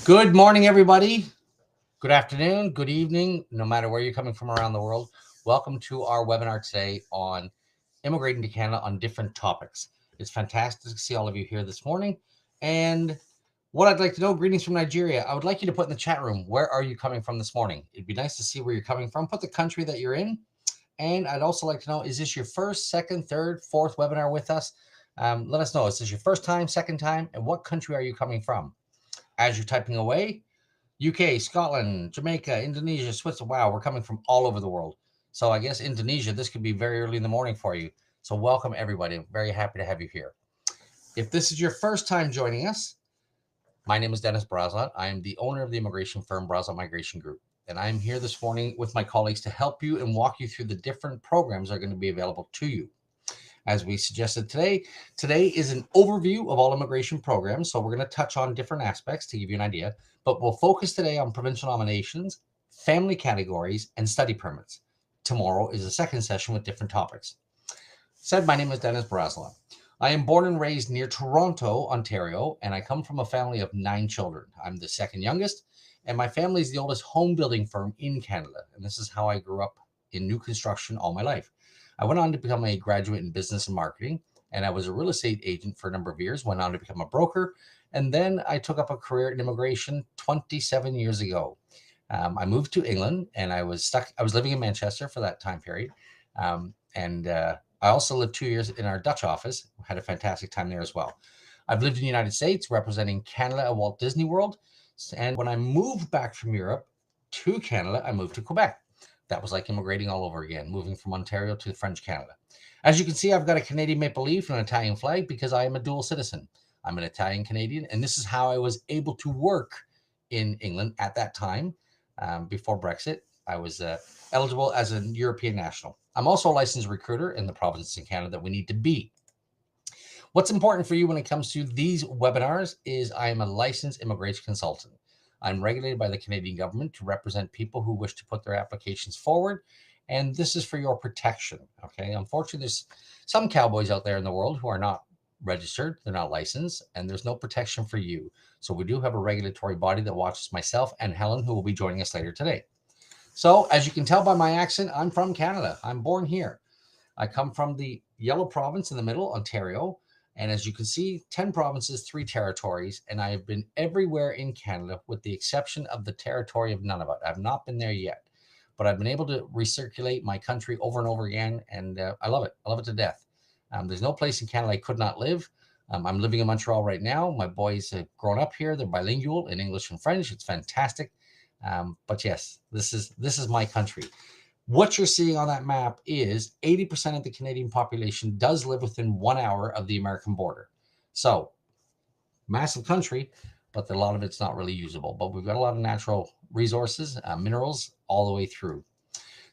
Good morning, everybody. Good afternoon, good evening, no matter where you're coming from around the world. Welcome to our webinar today on immigrating to Canada on different topics. It's fantastic to see all of you here this morning. And what I'd like to know, greetings from Nigeria. I would like you to put in the chat room, where are you coming from this morning? It'd be nice to see where you're coming from. Put the country that you're in. And I'd also like to know, is this your first, second, third, fourth webinar with us? Let us know. Is this your first time, second time, and what country are you coming from? As you're typing away, UK, Scotland, Jamaica, Indonesia, Switzerland. Wow, we're coming from all over the world. So I guess Indonesia, this could be very early in the morning for you. So welcome, everybody. I'm very happy to have you here. If this is your first time joining us, my name is Dennis Brazolot. I am the owner of the immigration firm Brazolot Migration Group. And I'm here this morning with my colleagues to help you and walk you through the different programs that are going to be available to you. As we suggested today is an overview of all immigration programs. So we're going to touch on different aspects to give you an idea, but we'll focus today on provincial nominations, family categories, and study permits. Tomorrow is a second session with different topics. My name is Dennis Brazolot. I am born and raised near Toronto, Ontario, and I come from a family of 9 children. I'm the second youngest, and my family is the oldest home building firm in Canada. And this is how I grew up in new construction all my life. I went on to become a graduate in business and marketing, and I was a real estate agent for a number of years, went on to become a broker, and then I took up a career in immigration 27 years ago. I moved to England, and I was living in Manchester for that time period, I also lived 2 years in our Dutch office, had a fantastic time there as well. I've lived in the United States, representing Canada at Walt Disney World, and when I moved back from Europe to Canada, I moved to Quebec. That was like immigrating all over again, moving from Ontario to French Canada. As you can see, I've got a Canadian maple leaf and an Italian flag because I am a dual citizen. I'm an Italian Canadian, and this is how I was able to work in England at that time. Before Brexit, I was eligible as a European national. I'm also a licensed recruiter in the provinces in Canada that we need to be. What's important for you when it comes to these webinars is I am a licensed immigration consultant. I'm regulated by the Canadian government to represent people who wish to put their applications forward, and this is for your protection, okay? Unfortunately, there's some cowboys out there in the world who are not registered, they're not licensed, and there's no protection for you. So we do have a regulatory body that watches myself and Helen, who will be joining us later today. So as you can tell by my accent, I'm from Canada. I'm born here. I come from the yellow province in the middle, Ontario. And as you can see, 10 provinces, 3 territories, and I have been everywhere in Canada with the exception of the territory of Nunavut. I've not been there yet, but I've been able to recirculate my country over and over again, and I love it. I love it to death. There's no place in Canada I could not live. I'm living in Montreal right now. My boys have grown up here. They're bilingual in English and French. It's fantastic. But yes, this is my country. What you're seeing on that map is 80% of the Canadian population does live within 1 hour of the American border. So, massive country, but a lot of it's not really usable. But we've got a lot of natural resources, minerals, all the way through.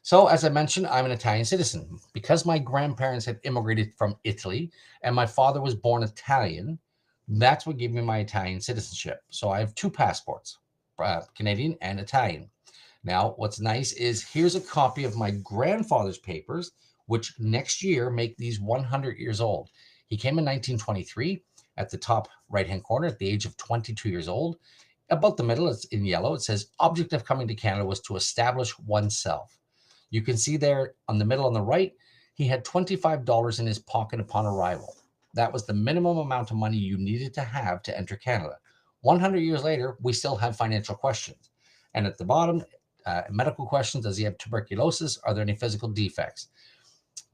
So, as I mentioned, I'm an Italian citizen. Because my grandparents had immigrated from Italy and my father was born Italian, that's what gave me my Italian citizenship. So, I have 2 passports, Canadian and Italian. Now, what's nice is here's a copy of my grandfather's papers, which next year make these 100 years old. He came in 1923 at the top right-hand corner at the age of 22 years old. About the middle, it's in yellow. It says, object of coming to Canada was to establish oneself. You can see there on the middle on the right, he had $25 in his pocket upon arrival. That was the minimum amount of money you needed to have to enter Canada. 100 years later, we still have financial questions. And at the bottom, medical questions: does he have tuberculosis? Are there any physical defects?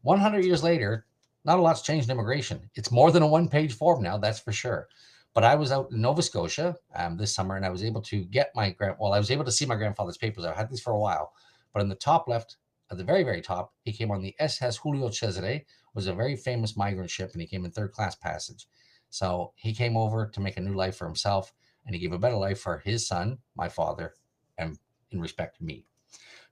100 years later, not a lot's changed in immigration. It's more than a one-page form now, that's for sure. But I was out in Nova Scotia this summer, and I was able to get I was able to see my grandfather's papers. I've had these for a while. But in the top left, at the very, very top, he came on the SS Julio Cesare, was a very famous migrant ship, and he came in third-class passage. So he came over to make a new life for himself, and he gave a better life for his son, my father, and in respect to me.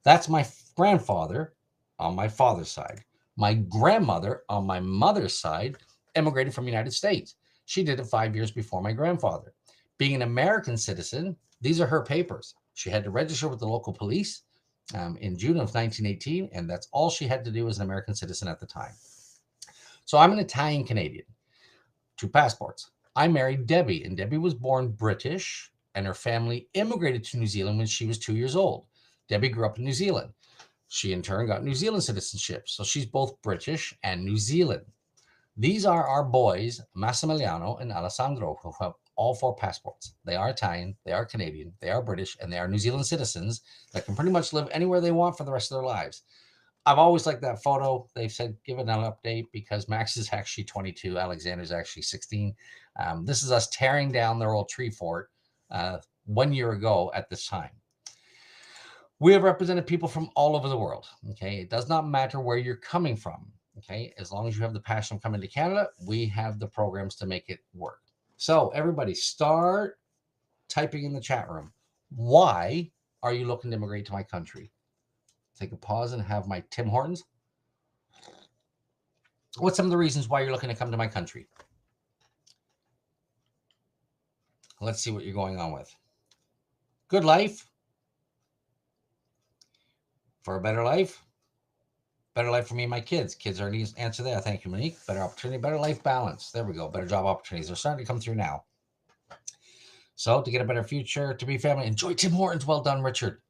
That's my grandfather on my father's side. My grandmother on my mother's side immigrated from the United States. She did it 5 years before my grandfather. Being an American citizen, these are her papers. She had to register with the local police in June of 1918, and that's all she had to do as an American citizen at the time. So I'm an Italian Canadian, 2 passports. I married Debbie, and Debbie was born British and her family immigrated to New Zealand when she was 2 years old. Debbie grew up in New Zealand. She in turn got New Zealand citizenship. So she's both British and New Zealand. These are our boys, Massimiliano and Alessandro, who have all 4 passports. They are Italian, they are Canadian, they are British, and they are New Zealand citizens that can pretty much live anywhere they want for the rest of their lives. I've always liked that photo. They've said give it an update because Max is actually 22, Alexander's actually 16. This is us tearing down their old tree fort 1 year ago at this time. We have represented people from all over the world. Okay, it does not matter where you're coming from. Okay, as long as you have the passion of coming to Canada, we have the programs to make it work. So everybody start typing in the chat room. Why are you looking to immigrate to my country? Take a pause and have my Tim Hortons. What's some of the reasons why you're looking to come to my country? Let's see what you're going on with. Good life. For a better life. Better life for me and my kids. Kids are an easy answer there. Thank you, Monique. Better opportunity, better life balance. There we go. Better job opportunities. They're starting to come through now. So to get a better future, to be family, enjoy Tim Hortons. Well done, Richard.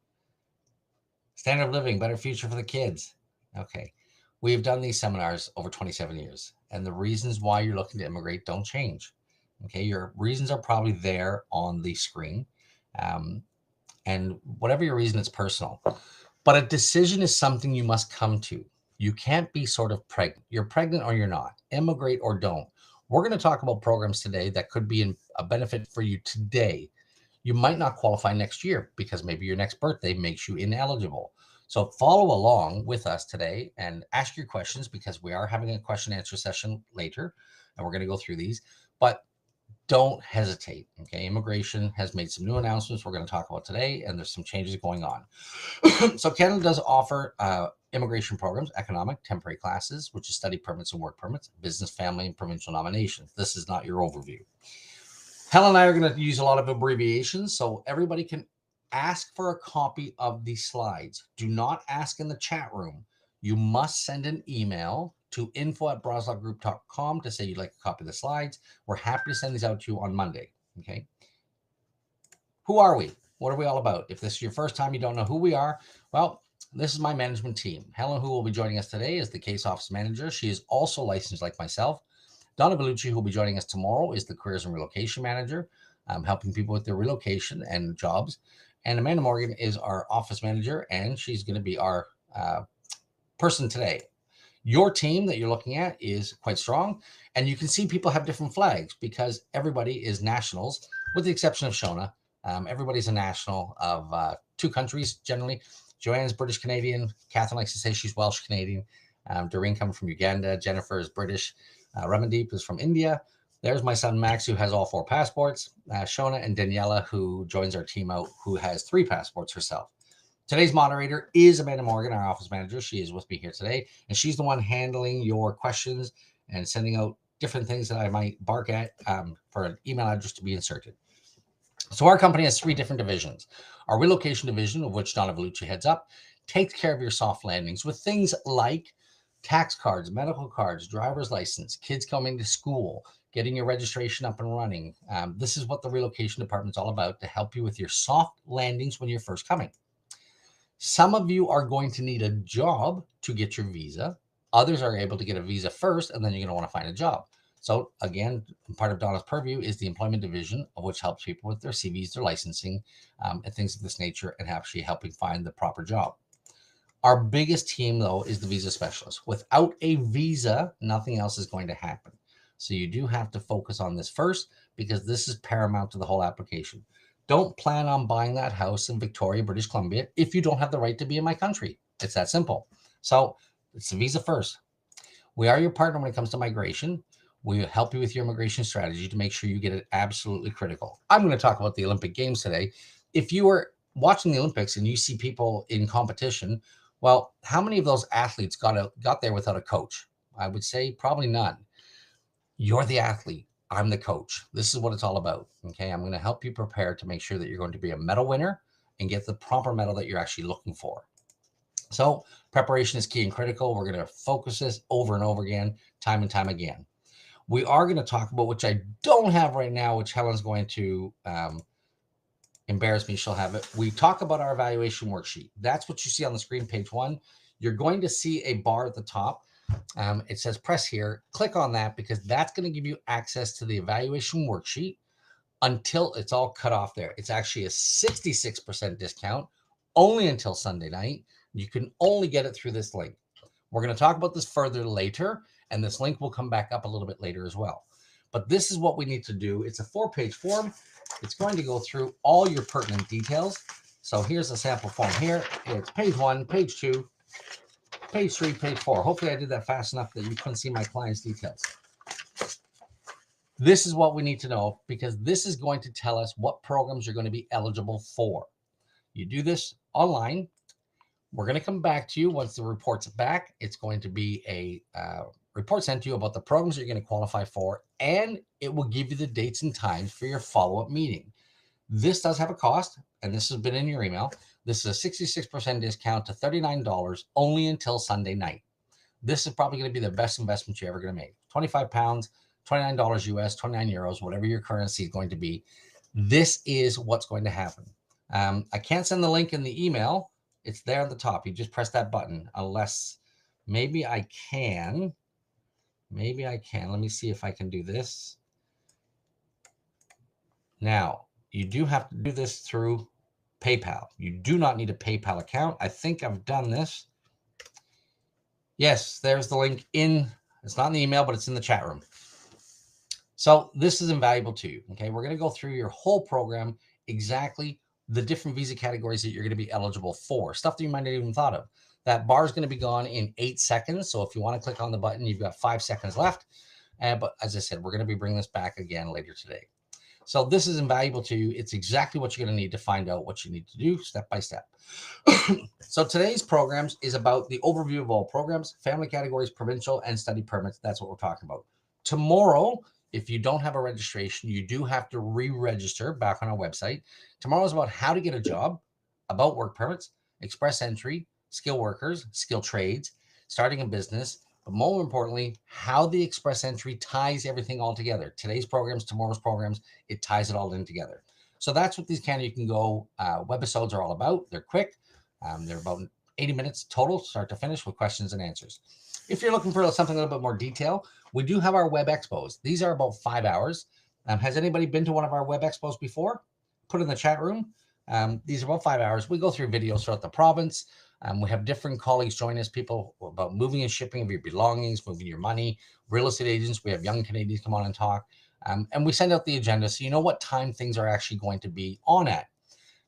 Standard of living, better future for the kids. Okay. We have done these seminars over 27 years, and the reasons why you're looking to immigrate don't change. Okay. Your reasons are probably there on the screen. And whatever your reason, it's personal. But a decision is something you must come to. You can't be sort of pregnant. You're pregnant or you're not. Immigrate or don't. We're going to talk about programs today that could be a benefit for you today. You might not qualify next year because maybe your next birthday makes you ineligible. So follow along with us today and ask your questions because we are having a question and answer session later, and we're going to go through these. But don't hesitate. Okay, immigration has made some new announcements we're going to talk about today, and there's some changes going on. So Canada does offer immigration programs, economic, temporary classes, which is study permits and work permits, business, family, and provincial nominations. This is not your overview. Helen and I are going to use a lot of abbreviations, so everybody can ask for a copy of the slides. Do not ask in the chat room. You must send an email to info@brazolotgroup.com to say you'd like a copy of the slides. We're happy to send these out to you on Monday. Okay. Who are we? What are we all about? If this is your first time, you don't know who we are, well, this is my management team. Helen, who will be joining us today, is the case office manager. She is also licensed like myself. Donna Vellucci, who will be joining us tomorrow, is the careers and relocation manager, helping people with their relocation and jobs. And Amanda Morgan is our office manager, and she's going to be our person today. Your team that you're looking at is quite strong, and you can see people have different flags because everybody is nationals, with the exception of Shona. Everybody's a national of 2 countries generally. Joanne's British Canadian. Catherine likes to say she's Welsh Canadian. Doreen comes from Uganda. Jennifer is British. Ramandeep is from India. There's my son Max, who has all 4 passports. Shona and Daniela, who joins our team out, who has 3 passports herself. Today's moderator is Amanda Morgan, our office manager. She is with me here today, and she's the one handling your questions and sending out different things that I might bark at for an email address to be inserted. So our company has 3 different divisions. Our relocation division, of which Donna Vellucci heads up, takes care of your soft landings with things like tax cards, medical cards, driver's license, kids coming to school, getting your registration up and running. This is what the relocation department is all about, to help you with your soft landings when you're first coming. Some of you are going to need a job to get your visa. Others are able to get a visa first, and then you're going to want to find a job. So again, part of Donna's purview is the employment division, which helps people with their CVs, their licensing, and things of this nature, and actually helping find the proper job. Our biggest team, though, is the visa specialist. Without a visa, nothing else is going to happen. So you do have to focus on this first, because this is paramount to the whole application. Don't plan on buying that house in Victoria, British Columbia, if you don't have the right to be in my country. It's that simple. So it's the visa first. We are your partner when it comes to migration. We help you with your immigration strategy to make sure you get it absolutely critical. I'm going to talk about the Olympic Games today. If you are watching the Olympics and you see people in competition, well, how many of those athletes got there without a coach? I would say probably none. You're the athlete. I'm the coach. This is what it's all about. Okay. I'm going to help you prepare to make sure that you're going to be a medal winner and get the proper medal that you're actually looking for. So preparation is key and critical. We're going to focus this over and over again, time and time again. We are going to talk about, which I don't have right now, which Helen's going to embarrass me, she'll have it. We talk about our evaluation worksheet. That's what you see on the screen, page 1. You're going to see a bar at the top. It says press here. Click on that because that's going to give you access to the evaluation worksheet until it's all cut off there. It's actually a 66% discount only until Sunday night. You can only get it through this link. We're going to talk about this further later, and this link will come back up a little bit later as well. But this is what we need to do. It's a 4-page form. It's going to go through all your pertinent details. So here's a sample form here. It's page 1, page 2, page 3, page 4. Hopefully I did that fast enough that you couldn't see my client's details. This is what we need to know because this is going to tell us what programs you're going to be eligible for. You do this online. We're going to come back to you once the report's back. It's going to be a report sent to you about the programs you're going to qualify for, and it will give you the dates and times for your follow-up meeting. This does have a cost, and this has been in your email. This is a 66% discount to $39 only until Sunday night. This is probably going to be the best investment you're ever going to make. 25 pounds, $29 US, 29 euros, whatever your currency is going to be. This is what's going to happen. I can't send the link in the email. It's there at the top. You just press that button, unless maybe I can. Maybe I can. Let me see if I can do this. Now, you do have to do this through PayPal. You do not need a PayPal account. I think I've done this. Yes, there's the link in. It's not in the email, but it's in the chat room. So this is invaluable to you. Okay, we're going to go through your whole program, exactly the different visa categories that you're going to be eligible for, stuff that you might not even thought of. That bar is going to be gone in 8 seconds. So if you want to click on the button, you've got 5 seconds left. But as I said, we're going to be bringing this back again later today. So this is invaluable to you. It's exactly what you're going to need to find out what you need to do step by step. So today's programs is about the overview of all programs, family categories, provincial, and study permits. That's what we're talking about. Tomorrow, if you don't have a registration, you do have to re-register back on our website. Tomorrow is about how to get a job, about work permits, express entry, skilled workers, skilled trades, starting a business, but more importantly, how the express entry ties everything all together. Today's programs, tomorrow's programs, it ties it all in together. So that's what these Canada You Can Go webisodes are all about. They're quick. They're about 80 minutes total, start to finish, with questions and answers. If you're looking for something a little bit more detail, we do have our web expos. These are about 5 hours. Has anybody been to one of our web expos before? Put in the chat room. These are about 5 hours. We go through videos throughout the province. We have different colleagues join us, people about moving and shipping of your belongings, moving your money, real estate agents. We have young Canadians come on and talk. And we send out the agenda so you know what time things are actually going to be on at.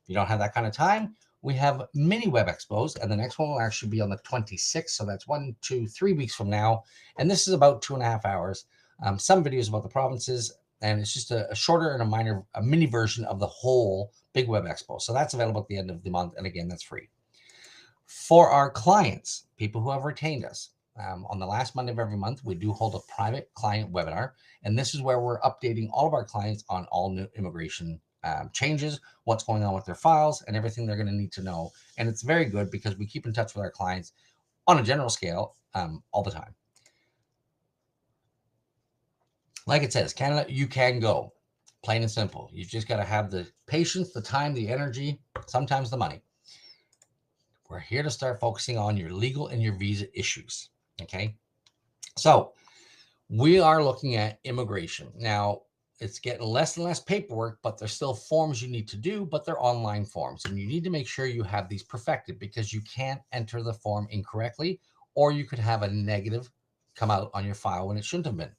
If you don't have that kind of time, we have mini web expos, and the next one will actually be on the 26th. So that's 1, 2, 3 weeks from now. And this is about 2.5 hours. Some videos about the provinces, and it's just a shorter and a mini version of the whole big web expo. So that's available at the end of the month. And again, that's free. For our clients, people who have retained us, on the last Monday of every month, we do hold a private client webinar. And this is where we're updating all of our clients on all new immigration changes, what's going on with their files, and everything they're going to need to know. And it's very good because we keep in touch with our clients on a general scale all the time. Like it says, Canada, you can go. Plain and simple. You just got to have the patience, the time, the energy, sometimes the money. We're here to start focusing on your legal and your visa issues. Okay. So we are looking at immigration. Now, it's getting less and less paperwork, but there's still forms you need to do, but they're online forms. And you need to make sure you have these perfected because you can't enter the form incorrectly, or you could have a negative come out on your file when it shouldn't have been.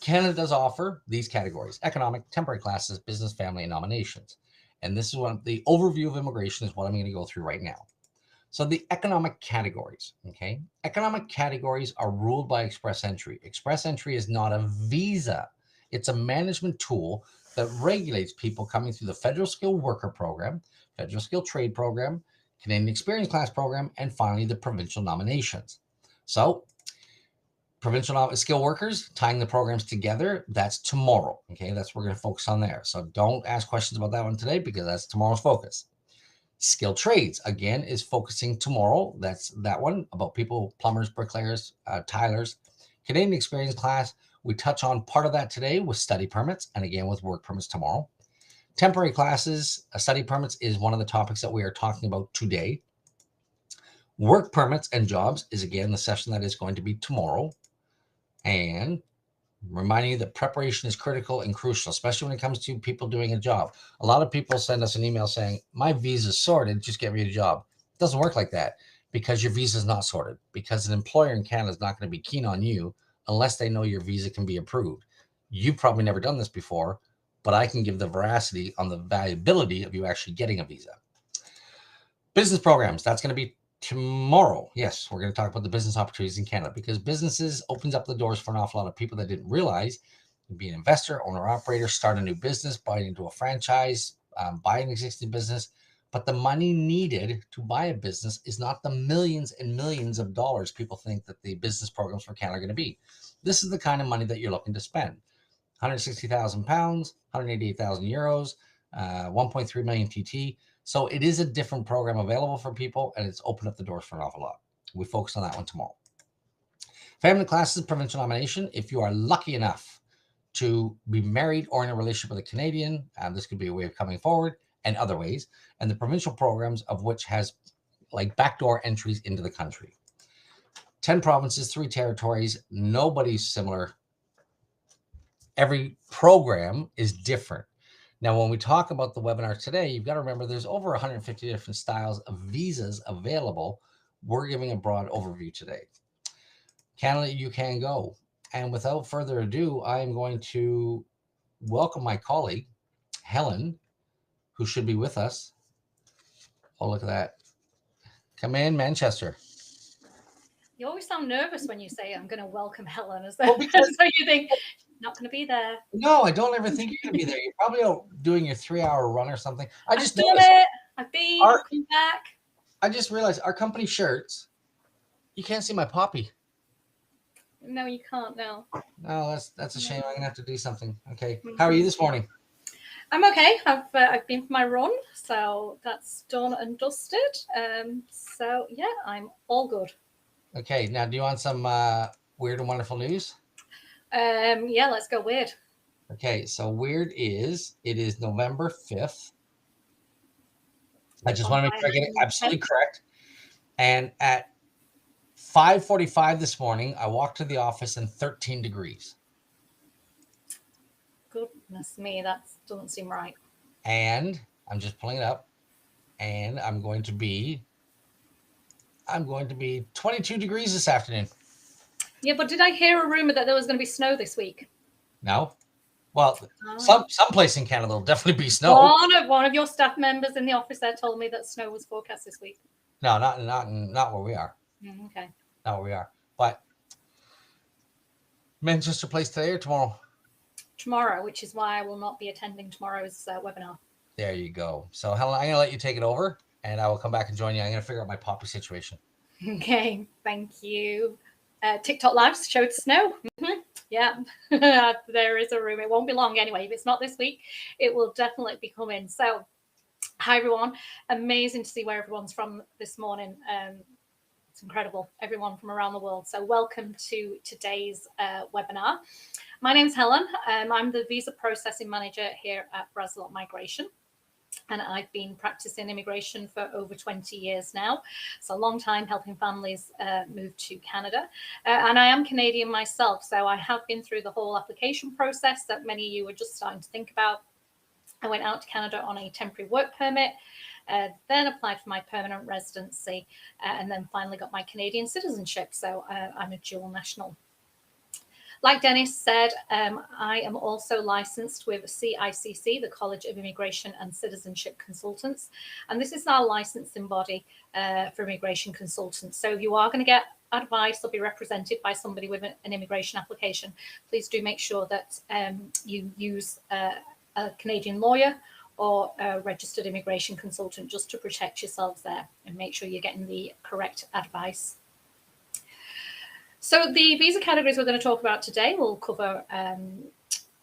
Canada does offer these categories: economic, temporary classes, business, family, and nominations. And this is what the overview of immigration is what I'm going to go through right now. So the economic categories, okay? Economic categories are ruled by express entry. Express entry is not a visa. It's a management tool that regulates people coming through the Federal Skilled Worker Program, Federal Skilled Trade Program, Canadian Experience Class Program, and finally the provincial nominations. So provincial skilled workers, tying the programs together, that's tomorrow, okay? That's what we're going to focus on there. So don't ask questions about that one today because that's tomorrow's focus. Skilled trades, again, is focusing tomorrow. That's that one about people, plumbers, bricklayers, tilers. Canadian Experience Class, we touch on part of that today with study permits and again with work permits tomorrow. Temporary classes, study permits is one of the topics that we are talking about today. Work permits and jobs is again the session that is going to be tomorrow. And reminding you that preparation is critical and crucial, especially when it comes to people doing a job. A lot of people send us an email saying, my visa is sorted, just get me a job. It doesn't work like that because your visa is not sorted, because an employer in Canada is not going to be keen on you unless they know your visa can be approved. You've probably never done this before, but I can give the veracity on the valuability of you actually getting a visa. Business programs, that's going to be tomorrow. Yes, we're going to talk about the business opportunities in Canada because businesses opens up the doors for an awful lot of people that didn't realize you can be an investor, owner, operator, start a new business, buy into a franchise, buy an existing business. But the money needed to buy a business is not the millions and millions of dollars people think that the business programs for Canada are going to be. This is the kind of money that you're looking to spend. 160,000 pounds, 188,000 euros, 1.3 million TT. So it is a different program available for people, and it's opened up the doors for an awful lot. We focus on that one tomorrow. Family classes, provincial nomination. If you are lucky enough to be married or in a relationship with a Canadian, this could be a way of coming forward, and other ways. And the provincial programs of which has like backdoor entries into the country. 10 provinces, 3 territories. Nobody's similar. Every program is different. Now, when we talk about the webinar today, you've got to remember there's over 150 different styles of visas available. We're giving a broad overview today. Canada, you can go. And without further ado, I am going to welcome my colleague, Helen, who should be with us. Oh, look at that. Come in, Manchester. You always sound nervous when you say I'm going to welcome Helen, as though so you think not going to be there. No, I don't ever think you're going to be there. You're probably out doing your 3-hour run or something. I've done it. I've been. I've come back. I just realized our company shirts. You can't see my poppy. No, you can't. No. No, that's a shame. I'm gonna have to do something. Okay. How are you this morning? I'm okay. I've been for my run, so that's done and dusted. So yeah, I'm all good. Okay. Now, do you want some weird and wonderful news? Yeah, let's go weird. Okay. So weird is it is November 5th. I just want to make sure I get it absolutely correct. And at 5:45 this morning, I walked to the office in 13 degrees. Goodness me, that doesn't seem right. And I'm just pulling it up, and I'm going to be 22 degrees this afternoon. Yeah, but did I hear a rumor that there was going to be snow this week? No. Well, some place in Canada will definitely be snow. One of your staff members in the office there told me that snow was forecast this week. No, not where we are. Okay. Not where we are. But Manchester Place today or tomorrow? Tomorrow, which is why I will not be attending tomorrow's webinar. There you go. So Helen, I'm going to let you take it over, and I will come back and join you. I'm going to figure out my poppy situation. Okay, thank you. TikTok Live showed snow. Yeah, there is a rumor. It won't be long anyway. If it's not this week, it will definitely be coming. So, hi everyone. Amazing to see where everyone's from this morning. It's incredible. Everyone from around the world. So welcome to today's webinar. My name's Helen. I'm the Visa Processing Manager here at Brazolot Migration. And I've been practicing immigration for over 20 years now. So a long time helping families move to Canada. And I am Canadian myself. So I have been through the whole application process that many of you are just starting to think about. I went out to Canada on a temporary work permit, then applied for my permanent residency, and then finally got my Canadian citizenship. So I'm a dual national. Like Dennis said, I am also licensed with CICC, the College of Immigration and Citizenship Consultants. And this is our licensing body for immigration consultants. So if you are going to get advice or be represented by somebody with an immigration application, please do make sure that you use a Canadian lawyer or a registered immigration consultant just to protect yourselves there and make sure you're getting the correct advice. So the visa categories we're going to talk about today will cover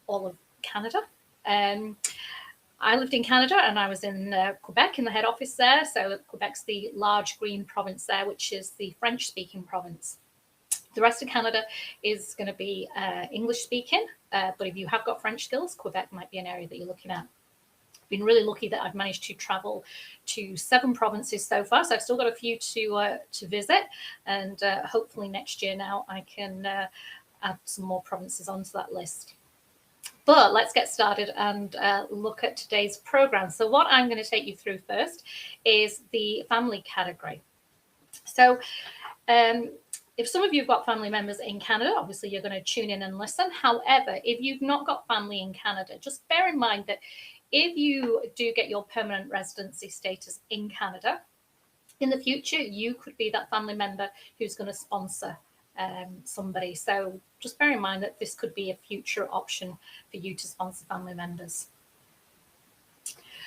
all of Canada. I lived in Canada and I was in Quebec in the head office there. So Quebec's the large green province there, which is the French-speaking province. The rest of Canada is going to be English-speaking, but if you have got French skills, Quebec might be an area that you're looking at. Been really lucky that I've managed to travel to 7 provinces so far. So I've still got a few to visit, and hopefully next year now I can add some more provinces onto that list. But let's get started and look at today's program. So what I'm going to take you through first is the family category. So if some of you have got family members in Canada, obviously you're going to tune in and listen. However, if you've not got family in Canada, just bear in mind that if you do get your permanent residency status in Canada, in the future, you could be that family member who's going to sponsor somebody. So just bear in mind that this could be a future option for you to sponsor family members.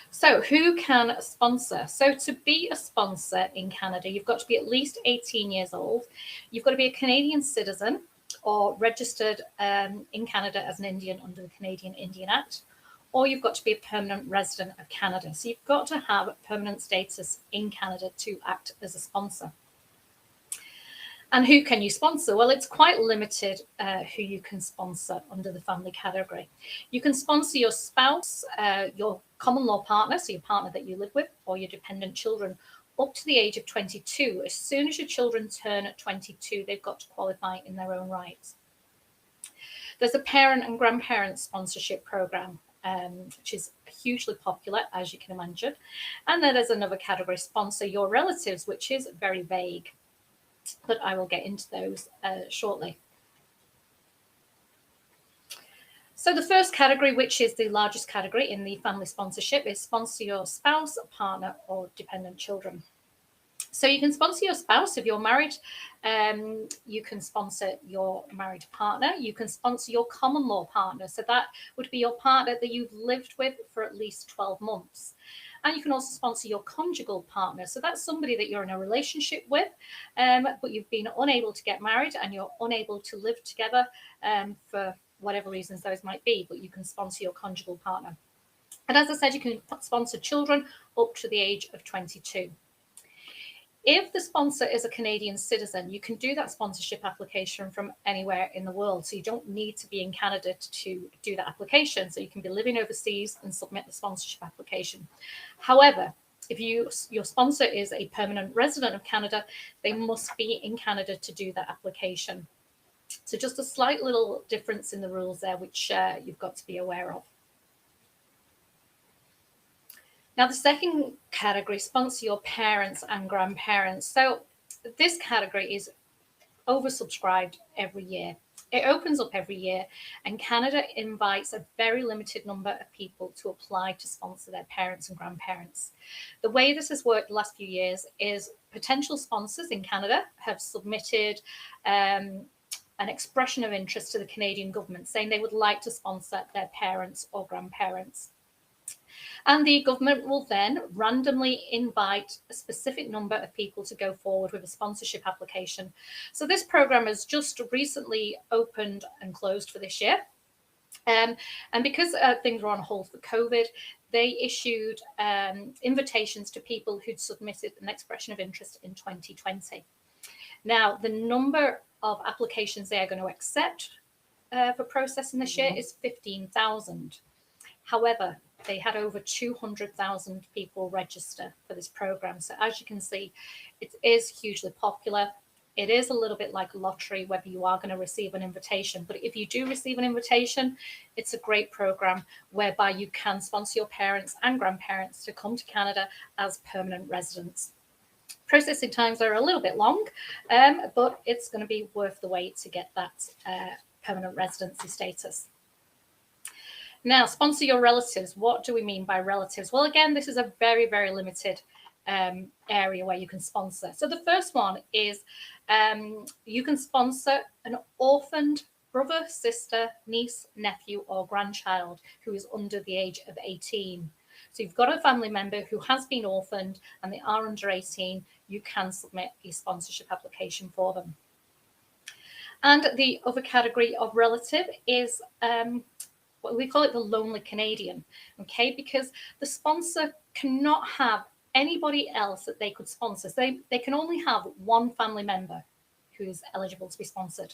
So who can sponsor? So to be a sponsor in Canada, you've got to be at least 18 years old. You've got to be a Canadian citizen or registered in Canada as an Indian under the Canadian Indian Act, or you've got to be a permanent resident of Canada. So you've got to have permanent status in Canada to act as a sponsor. And who can you sponsor? Well, it's quite limited who you can sponsor under the family category. You can sponsor your spouse, your common law partner, so your partner that you live with, or your dependent children up to the age of 22. As soon as your children turn at 22, they've got to qualify in their own rights. There's a parent and grandparent sponsorship program, which is hugely popular, as you can imagine. And then there's another category, sponsor your relatives, which is very vague, but I will get into those shortly. So the first category, which is the largest category in the family sponsorship, is sponsor your spouse, partner, or dependent children. So you can sponsor your spouse if you're married. You can sponsor your married partner. You can sponsor your common law partner. So that would be your partner that you've lived with for at least 12 months. And you can also sponsor your conjugal partner. So that's somebody that you're in a relationship with, but you've been unable to get married and you're unable to live together for whatever reasons those might be, but you can sponsor your conjugal partner. And as I said, you can sponsor children up to the age of 22. If the sponsor is a Canadian citizen, you can do that sponsorship application from anywhere in the world. So you don't need to be in Canada to do that application. So you can be living overseas and submit the sponsorship application. However, if your sponsor is a permanent resident of Canada, they must be in Canada to do that application. So just a slight little difference in the rules there, which you've got to be aware of. Now, the second category, sponsor your parents and grandparents. So this category is oversubscribed every year. It opens up every year, and Canada invites a very limited number of people to apply to sponsor their parents and grandparents. The way this has worked the last few years is potential sponsors in Canada have submitted an expression of interest to the Canadian government saying they would like to sponsor their parents or grandparents. And the government will then randomly invite a specific number of people to go forward with a sponsorship application. So this program has just recently opened and closed for this year. And because things were on hold for COVID, they issued invitations to people who'd submitted an expression of interest in 2020. Now, the number of applications they are going to accept for processing this year is 15,000. However, they had over 200,000 people register for this program. So as you can see, it is hugely popular. It is a little bit like a lottery, whether you are going to receive an invitation. But if you do receive an invitation, it's a great program whereby you can sponsor your parents and grandparents to come to Canada as permanent residents. Processing times are a little bit long, but it's going to be worth the wait to get that permanent residency status. Now, sponsor your relatives. What do we mean by relatives? Well, again, this is a very, very limited area where you can sponsor. So the first one is you can sponsor an orphaned brother, sister, niece, nephew, or grandchild who is under the age of 18. So you've got a family member who has been orphaned and they are under 18, you can submit a sponsorship application for them. And the other category of relative is we call it the lonely Canadian, okay? Because the sponsor cannot have anybody else that they could sponsor. So they can only have one family member who is eligible to be sponsored.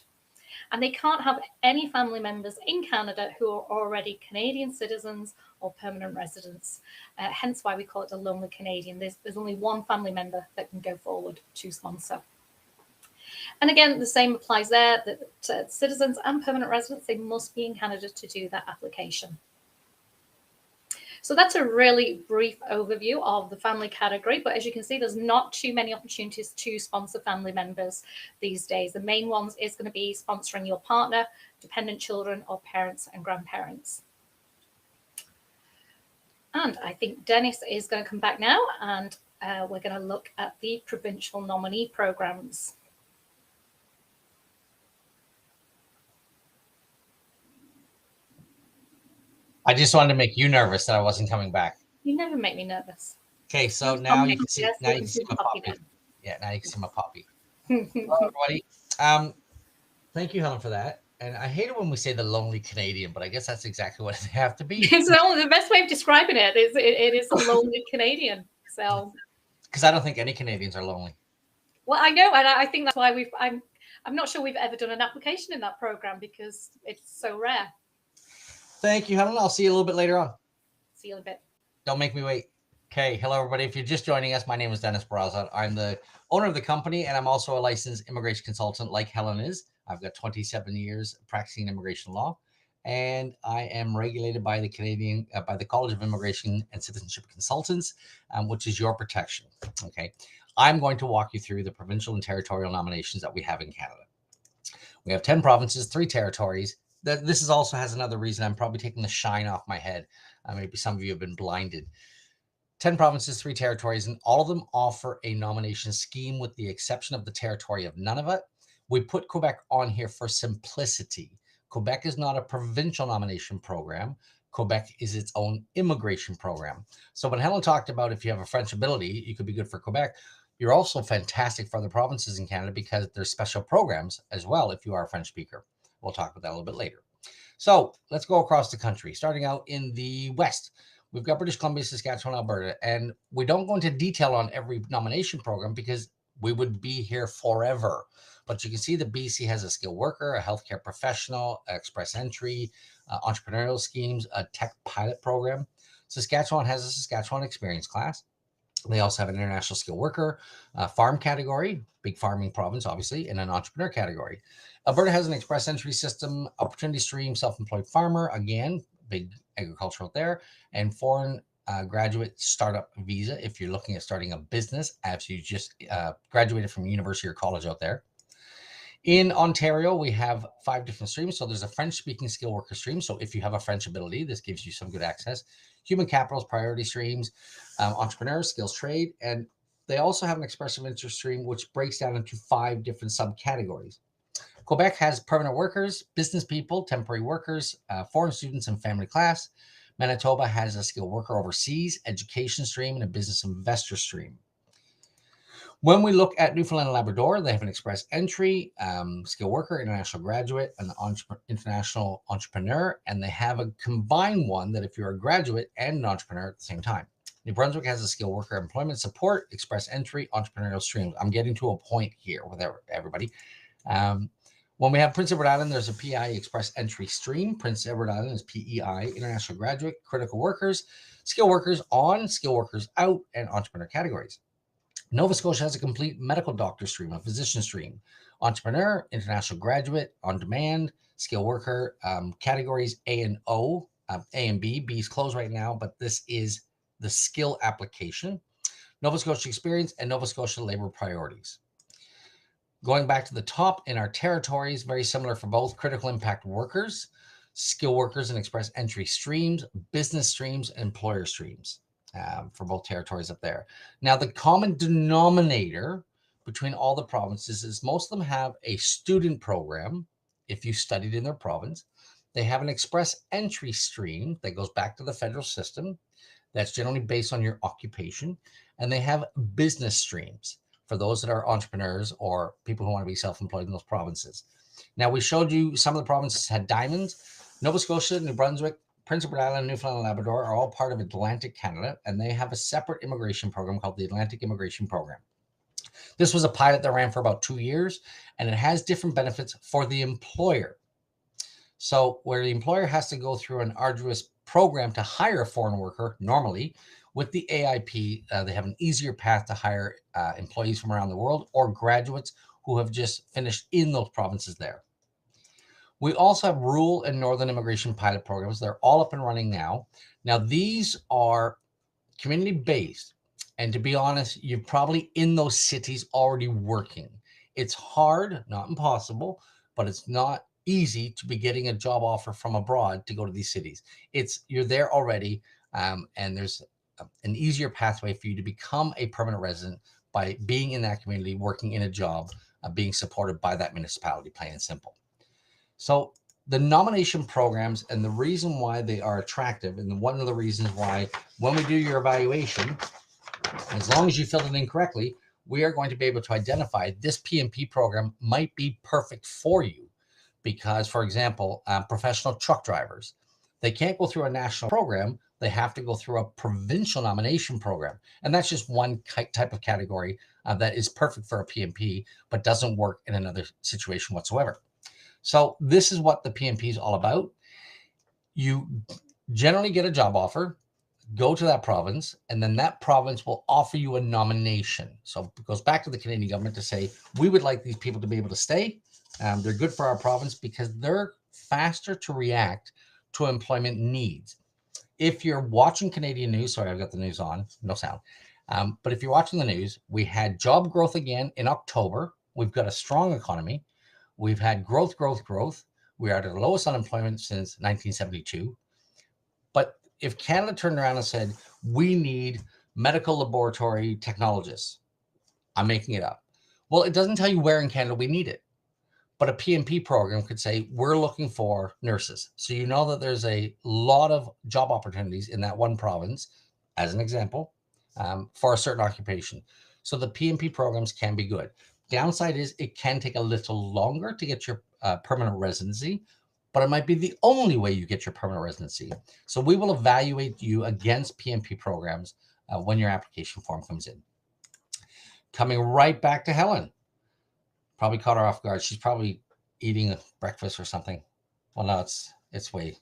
And they can't have any family members in Canada who are already Canadian citizens or permanent residents. Hence why we call it the lonely Canadian. There's only one family member that can go forward to sponsor. And again, the same applies there, that citizens and permanent residents, they must be in Canada to do that application. So that's a really brief overview of the family category. But as you can see, there's not too many opportunities to sponsor family members these days. The main ones is going to be sponsoring your partner, dependent children, or parents and grandparents. And I think Dennis is going to come back now, and we're going to look at the provincial nominee programs. I just wanted to make you nervous that I wasn't coming back. You never make me nervous. Okay, so now you can see. Yes, now you can see my puppy. Yeah, now you can see my puppy. Hello, everybody. Thank you, Helen, for that. And I hate it when we say the lonely Canadian, but I guess that's exactly what they have to be. It's the best way of describing it is it is a lonely Canadian. So, because I don't think any Canadians are lonely. Well, I know, and I think that's why I'm not sure we've ever done an application in that program because it's so rare. Thank you, Helen. I'll see you a little bit later on. See you in a bit. Don't make me wait. Okay. Hello, everybody. If you're just joining us, my name is Dennis Brazolot. I'm the owner of the company, and I'm also a licensed immigration consultant like Helen is. I've got 27 years practicing immigration law, and I am regulated by the by the College of Immigration and Citizenship Consultants, which is your protection. Okay. I'm going to walk you through the provincial and territorial nominations that we have in Canada. We have 10 provinces, 3 territories. This is also has another reason I'm probably taking the shine off my head. Maybe some of you have been blinded. 10 provinces, 3 territories, and all of them offer a nomination scheme with the exception of the territory of Nunavut. We put Quebec on here for simplicity. Quebec is not a provincial nomination program. Quebec is its own immigration program. So when Helen talked about if you have a French ability, you could be good for Quebec. You're also fantastic for other provinces in Canada because there's special programs as well if you are a French speaker. We'll talk about that a little bit later. So let's go across the country. Starting out in the West, we've got British Columbia, Saskatchewan, Alberta, and we don't go into detail on every nomination program because we would be here forever. But you can see that BC has a skilled worker, a healthcare professional, express entry, entrepreneurial schemes, a tech pilot program. Saskatchewan has a Saskatchewan experience class. They also have an international skilled worker, farm category, big farming province, obviously, and an entrepreneur category. Alberta has an express entry system, opportunity stream, self-employed farmer, again, big agricultural there, and foreign graduate startup visa if you're looking at starting a business after you just graduated from university or college out there. In Ontario, we have 5 different streams. So there's a French-speaking skilled worker stream. So if you have a French ability, this gives you some good access. Human capitals, priority streams, entrepreneurs, skills trade, and they also have an expressive interest stream, which breaks down into 5 different subcategories. Quebec has permanent workers, business people, temporary workers, foreign students, and family class. Manitoba has a skilled worker overseas, education stream, and a business investor stream. When we look at Newfoundland and Labrador, they have an express entry, skilled worker, international graduate, an international entrepreneur, and they have a combined one that if you're a graduate and an entrepreneur at the same time. New Brunswick has a skilled worker employment support, express entry, entrepreneurial streams. I'm getting to a point here with everybody. When we have Prince Edward Island, there's a PI express entry stream. Prince Edward Island is PEI, international graduate, critical workers, skilled workers on, skilled workers out, and entrepreneur categories. Nova Scotia has a complete medical doctor stream, a physician stream, entrepreneur, international graduate, on demand, skilled worker, categories A and O, A and B. B is closed right now, but this is the skill application. Nova Scotia experience and Nova Scotia labor priorities. Going back to the top in our territories, very similar for both critical impact workers, skill workers and express entry streams, business streams, and employer streams. For both territories up there. Now, the common denominator between all the provinces is most of them have a student program if you studied in their province. They have an express entry stream that goes back to the federal system. That's generally based on your occupation. And they have business streams for those that are entrepreneurs or people who want to be self-employed in those provinces. Now, we showed you some of the provinces had diamonds. Nova Scotia, New Brunswick, Prince Edward Island, Newfoundland, and Labrador are all part of Atlantic Canada, and they have a separate immigration program called the Atlantic Immigration Program. This was a pilot that ran for about 2 years, and it has different benefits for the employer. So where the employer has to go through an arduous program to hire a foreign worker, normally with the AIP, they have an easier path to hire employees from around the world or graduates who have just finished in those provinces there. We also have rural and northern immigration pilot programs. They're all up and running now. Now, these are community based. And to be honest, you're probably in those cities already working. It's hard, not impossible, but it's not easy to be getting a job offer from abroad to go to these cities. You're there already, and there's an easier pathway for you to become a permanent resident by being in that community, working in a job, being supported by that municipality, plain and simple. So the nomination programs and the reason why they are attractive, and one of the reasons why when we do your evaluation, as long as you filled it in correctly, we are going to be able to identify this PMP program might be perfect for you. Because, for example, professional truck drivers, they can't go through a national program. They have to go through a provincial nomination program. And that's just one type of category that is perfect for a PMP, but doesn't work in another situation whatsoever. So this is what the PMP is all about. You generally get a job offer, go to that province, and then that province will offer you a nomination. So it goes back to the Canadian government to say, we would like these people to be able to stay. They're good for our province because they're faster to react to employment needs. If you're watching Canadian news, sorry, I've got the news on, no sound. But if you're watching the news, we had job growth again in October. We've got a strong economy. We've had growth. We are at the lowest unemployment since 1972. But if Canada turned around and said, we need medical laboratory technologists, I'm making it up. Well, it doesn't tell you where in Canada we need it. But a PMP program could say, we're looking for nurses. So you know that there's a lot of job opportunities in that one province, as an example, for a certain occupation. So the PMP programs can be good. Downside is it can take a little longer to get your permanent residency, but it might be the only way you get your permanent residency. So we will evaluate you against PMP programs when your application form comes in. Coming right back to Helen. Probably caught her off guard. She's probably eating a breakfast or something. Well, no, it's way.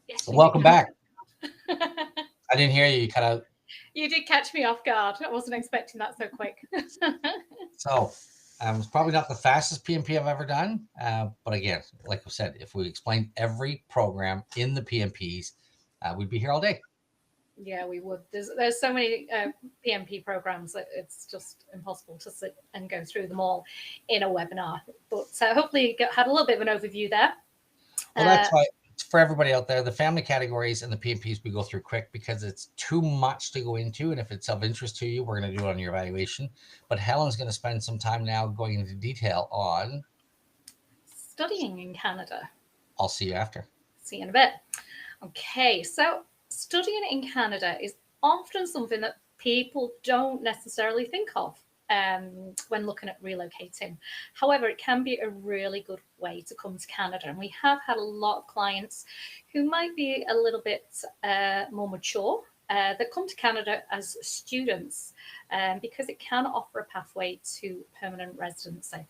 Yes, Welcome back. I didn't hear you. You kind of. You did catch me off guard. I wasn't expecting that so quick. So it's probably not the fastest PMP I've ever done. But again, like I said, if we explained every program in the PMPs, we'd be here all day. Yeah, we would. There's so many PMP programs that it's just impossible to sit and go through them all in a webinar. But hopefully you had a little bit of an overview there. Well, that's why for everybody out there, the family categories and the PMPs we go through quick because it's too much to go into. And if it's of interest to you, we're going to do it on your evaluation. But Helen's going to spend some time now going into detail on studying in Canada. I'll see you after. See you in a bit. Okay, so studying in Canada is often something that people don't necessarily think of when looking at relocating. However, it can be a really good way to come to Canada. And we have had a lot of clients who might be a little bit more mature that come to Canada as students because it can offer a pathway to permanent residency.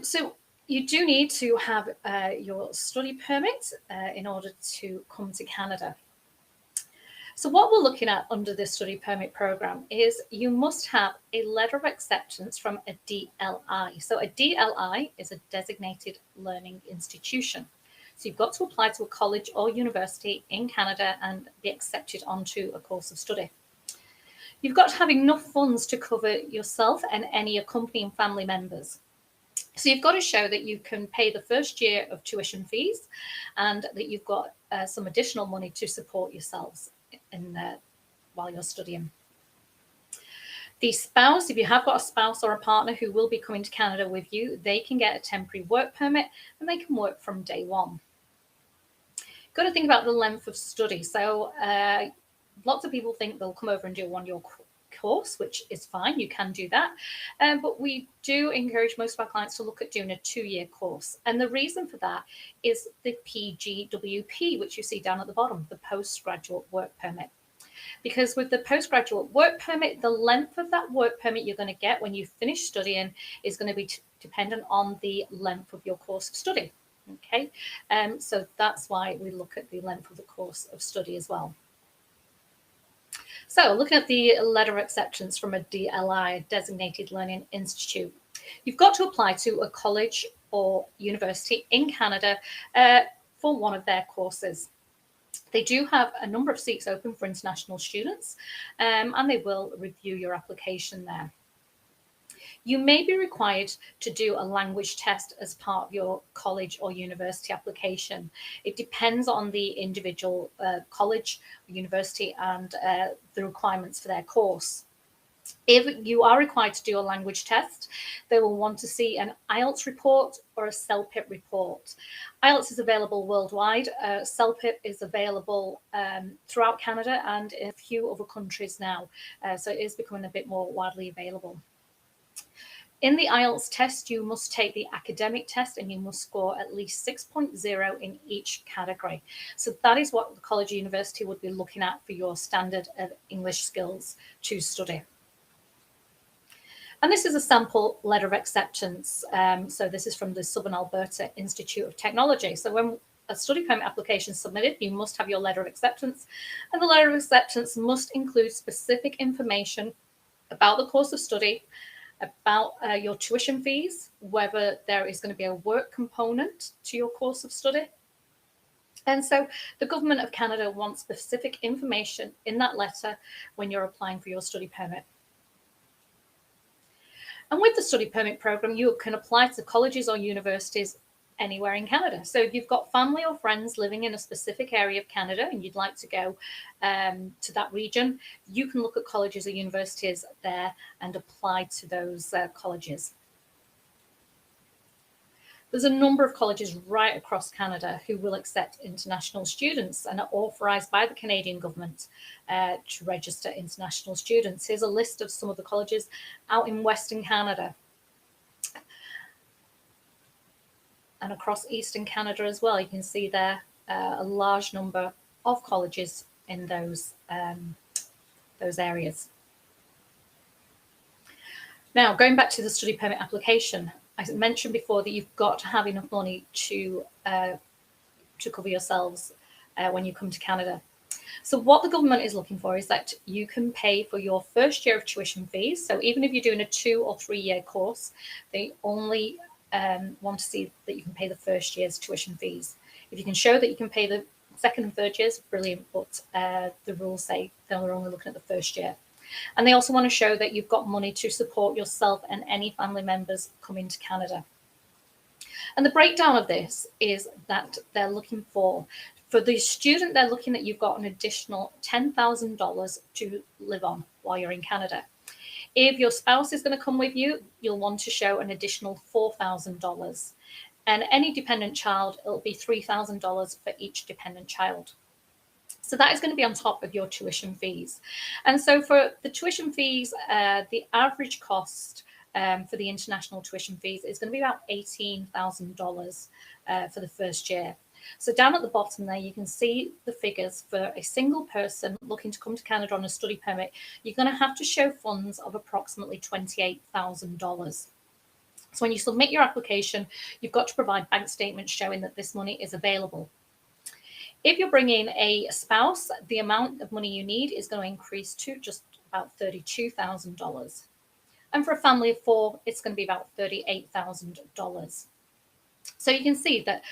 So you do need to have your study permit in order to come to Canada. So what we're looking at under this study permit program is you must have a letter of acceptance from a DLI. So a DLI is a designated learning institution. So you've got to apply to a college or university in Canada and be accepted onto a course of study. You've got to have enough funds to cover yourself and any accompanying family members. So you've got to show that you can pay the first year of tuition fees and that you've got some additional money to support yourselves while you're studying. The spouse, if you have got a spouse or a partner who will be coming to Canada with you, they can get a temporary work permit and they can work from day one. Got to think about the length of study. So lots of people think they'll come over and do a 1 year course, which is fine. You can do that. But we do encourage most of our clients to look at doing a 2-year course. And the reason for that is the PGWP, which you see down at the bottom, the postgraduate work permit. Because with the postgraduate work permit, the length of that work permit you're going to get when you finish studying is going to be dependent on the length of your course of study. Okay, so that's why we look at the length of the course of study as well. So looking at the letter of acceptance from a DLI, a Designated Learning Institute, you've got to apply to a college or university in Canada for one of their courses. They do have a number of seats open for international students, and they will review your application there. You may be required to do a language test as part of your college or university application. It depends on the individual college or university and the requirements for their course. If you are required to do a language test, they will want to see an IELTS report or a CELPIP report. IELTS is available worldwide. CELPIP is available throughout Canada and in a few other countries now. So it is becoming a bit more widely available. In the IELTS test, you must take the academic test and you must score at least 6.0 in each category. So that is what the college or university would be looking at for your standard of English skills to study. And this is a sample letter of acceptance. So this is from the Southern Alberta Institute of Technology. So when a study permit application is submitted, you must have your letter of acceptance. And the letter of acceptance must include specific information about the course of study, about your tuition fees, whether there is going to be a work component to your course of study. And so the Government of Canada wants specific information in that letter when you're applying for your study permit. And with the study permit program, you can apply to colleges or universities anywhere in Canada. So if you've got family or friends living in a specific area of Canada and you'd like to go to that region, you can look at colleges or universities there and apply to those colleges. There's a number of colleges right across Canada who will accept international students and are authorised by the Canadian government to register international students. Here's a list of some of the colleges out in Western Canada and across Eastern Canada as well. You can see there a large number of colleges in those areas. Now, going back to the study permit application, I mentioned before that you've got to have enough money to cover yourselves when you come to Canada. So what the government is looking for is that you can pay for your first year of tuition fees. So even if you're doing a 2 or 3 year course, they only want to see that you can pay the first year's tuition fees. If you can show that you can pay the second and third years, brilliant, but the rules say they're only looking at the first year. And they also want to show that you've got money to support yourself and any family members coming to Canada. And the breakdown of this is that they're looking for the student, they're looking at you've got an additional $10,000 to live on while you're in Canada. If your spouse is going to come with you, you'll want to show an additional $4,000. And any dependent child, it'll be $3,000 for each dependent child. So that is going to be on top of your tuition fees. And so for the tuition fees, the average cost for the international tuition fees is going to be about $18,000 for the first year. So down at the bottom there, you can see the figures for a single person looking to come to Canada on a study permit. You're going to have to show funds of approximately $28,000. So when you submit your application, you've got to provide bank statements showing that this money is available. If you're bringing a spouse, the amount of money you need is going to increase to just about $32,000. And for a family of 4, it's going to be about $38,000. So you can see that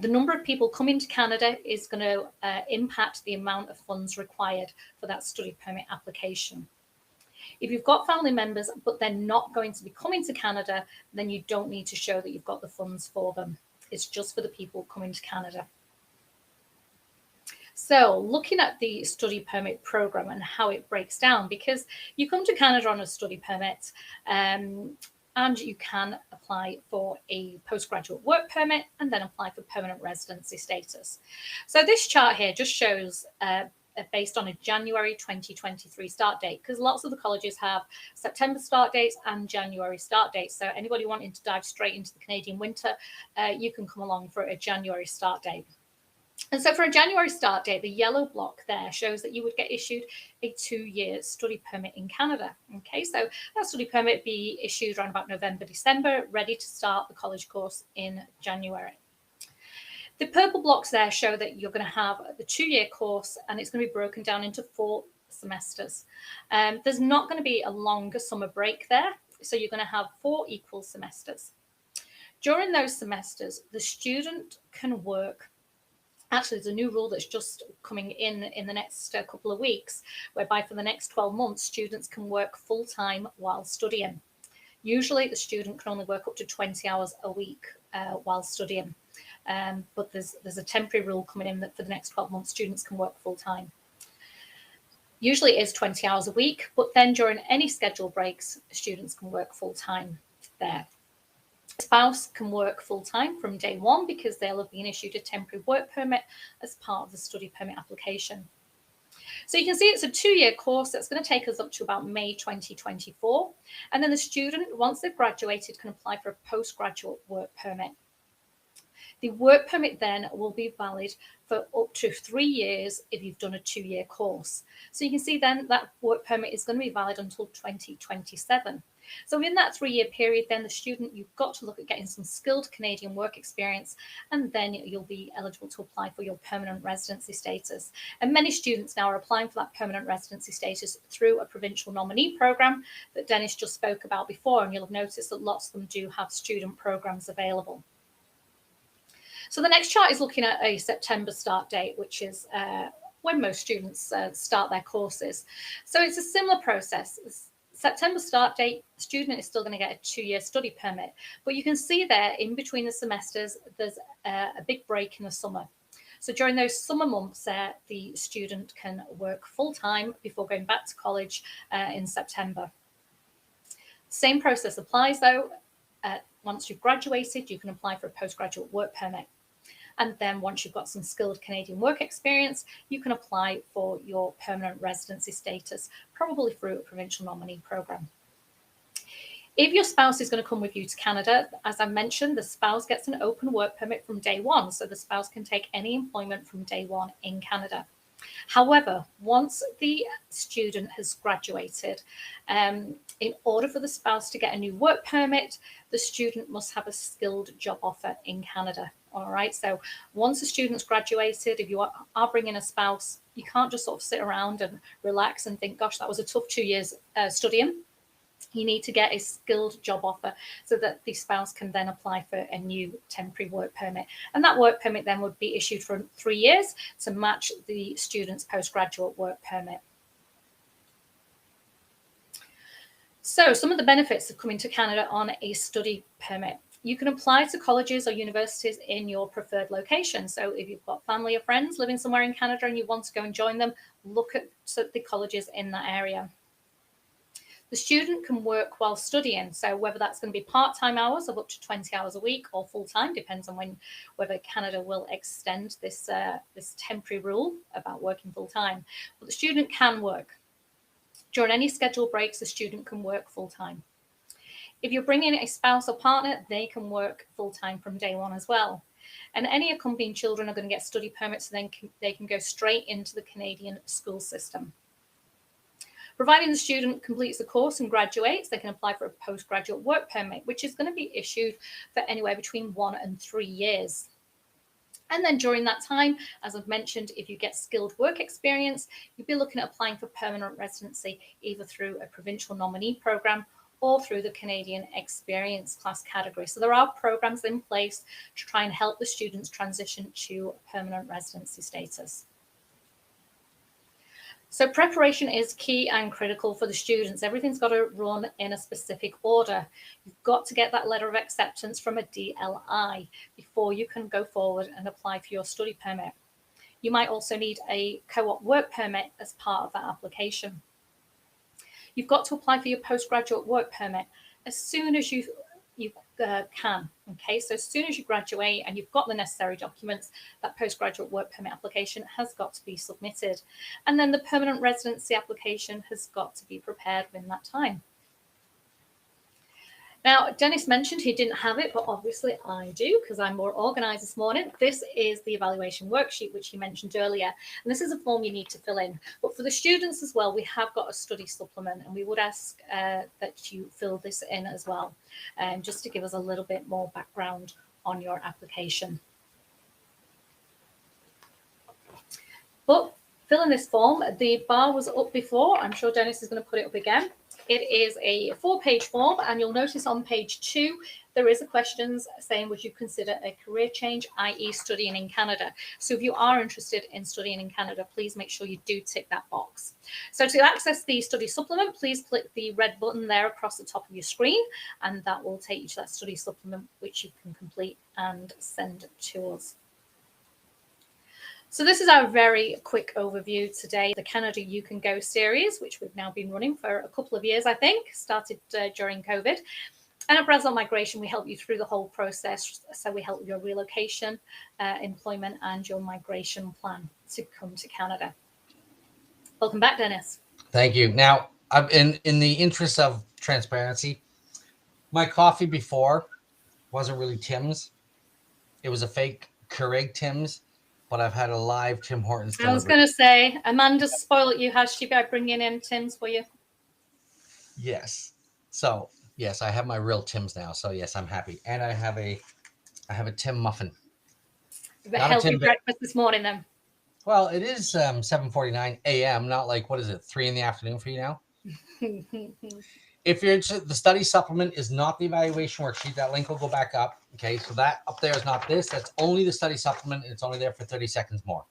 the number of people coming to Canada is going to impact the amount of funds required for that study permit application. If you've got family members, but they're not going to be coming to Canada, then you don't need to show that you've got the funds for them. It's just for the people coming to Canada. So looking at the study permit program and how it breaks down, because you come to Canada on a study permit and you can apply for a postgraduate work permit and then apply for permanent residency status. So this chart here just shows based on a January 2023 start date, because lots of the colleges have September start dates and January start dates. So anybody wanting to dive straight into the Canadian winter, you can come along for a January start date. And so for a January start date, the yellow block there shows that you would get issued a 2-year study permit in Canada. Okay, so that study permit be issued around about November, December, ready to start the college course in January. The purple blocks there show that you're going to have the 2-year course, and it's going to be broken down into 4 semesters. There's not going to be a longer summer break there, so you're going to have 4 equal semesters. During those semesters, the student can work. Actually, there's a new rule that's just coming in the next couple of weeks, whereby for the next 12 months, students can work full-time while studying. Usually, the student can only work up to 20 hours a week while studying. But there's a temporary rule coming in that for the next 12 months, students can work full-time. Usually it is 20 hours a week, but then during any scheduled breaks, students can work full-time there. A spouse can work full-time from day one because they'll have been issued a temporary work permit as part of the study permit application. So you can see it's a 2-year course that's going to take us up to about May 2024. And then the student, once they've graduated, can apply for a postgraduate work permit. The work permit then will be valid for up to 3 years if you've done a 2-year course. So you can see then that work permit is going to be valid until 2027. So in that 3-year period, then the student, you've got to look at getting some skilled Canadian work experience, and then you'll be eligible to apply for your permanent residency status. And many students now are applying for that permanent residency status through a provincial nominee program that Dennis just spoke about before, and you'll have noticed that lots of them do have student programs available. So the next chart is looking at a September start date, which is when most students start their courses. So it's a similar process. September start date, the student is still going to get a 2-year study permit. But you can see there in between the semesters, there's a big break in the summer. So during those summer months, the student can work full-time before going back to college in September. Same process applies though. Once you've graduated, you can apply for a postgraduate work permit. And then once you've got some skilled Canadian work experience, you can apply for your permanent residency status, probably through a provincial nominee program. If your spouse is going to come with you to Canada, as I mentioned, the spouse gets an open work permit from day one. So the spouse can take any employment from day one in Canada. However, once the student has graduated, in order for the spouse to get a new work permit, the student must have a skilled job offer in Canada. All right, so once a student's graduated, if you are bringing a spouse, you can't just sort of sit around and relax and think, gosh, that was a tough 2 years studying. You need to get a skilled job offer so that the spouse can then apply for a new temporary work permit. And that work permit then would be issued for 3 years to match the student's postgraduate work permit. So some of the benefits of coming to Canada on a study permit. You can apply to colleges or universities in your preferred location. So if you've got family or friends living somewhere in Canada and you want to go and join them, look at the colleges in that area. The student can work while studying. So whether that's going to be part-time hours of up to 20 hours a week or full-time, depends on whether Canada will extend this temporary rule about working full-time. But the student can work. During any scheduled breaks, the student can work full-time. If you're bringing a spouse or partner, they can work full-time from day one as well. And any accompanying children are going to get study permits, so then they can go straight into the Canadian school system. Providing the student completes the course and graduates, they can apply for a postgraduate work permit, which is going to be issued for anywhere between 1 and 3 years. And then during that time, as I've mentioned, if you get skilled work experience, you'd be looking at applying for permanent residency, either through a provincial nominee program or through the Canadian Experience Class category. So there are programs in place to try and help the students transition to permanent residency status. So preparation is key and critical for the students. Everything's got to run in a specific order. You've got to get that letter of acceptance from a DLI before you can go forward and apply for your study permit. You might also need a co-op work permit as part of that application. You've got to apply for your postgraduate work permit as soon as you can. Okay, so as soon as you graduate and you've got the necessary documents, that postgraduate work permit application has got to be submitted. And then the permanent residency application has got to be prepared within that time. Now, Dennis mentioned he didn't have it, but obviously I do because I'm more organised this morning. This is the evaluation worksheet, which he mentioned earlier. And this is a form you need to fill in. But for the students as well, we have got a study supplement, and we would ask that you fill this in as well, just to give us a little bit more background on your application. But filling this form, the bar was up before. I'm sure Dennis is going to put it up again. It is a 4-page form, and you'll notice on page 2 there is a questions saying, would you consider a career change, i.e. studying in Canada? So if you are interested in studying in Canada, please make sure you do tick that box. So to access the study supplement, please click the red button there across the top of your screen, and that will take you to that study supplement, which you can complete and send to us. So this is our very quick overview today. The Canada You Can Go series, which we've now been running for a couple of years, I think, started during COVID. And at Brazolot Migration, we help you through the whole process. So we help with your relocation, employment, and your migration plan to come to Canada. Welcome back, Dennis. Thank you. Now, in the interest of transparency, my coffee before wasn't really Tim's. It was a fake Keurig Tim's. But I've had a live Tim Hortons delivery. I was going to say, Amanda spoiled you, has she, by bringing in Tim's for you? Yes. So, yes, I have my real Tim's now. So, yes, I'm happy. And I have a Tim muffin. A healthy breakfast this morning, then. Well, it is 7:49 a.m., not like, what is it, 3 in the afternoon for you now? If you're interested, the study supplement is not the evaluation worksheet. That link will go back up. Okay, so that up there is not this. That's only the study supplement. It's only there for 30 seconds more.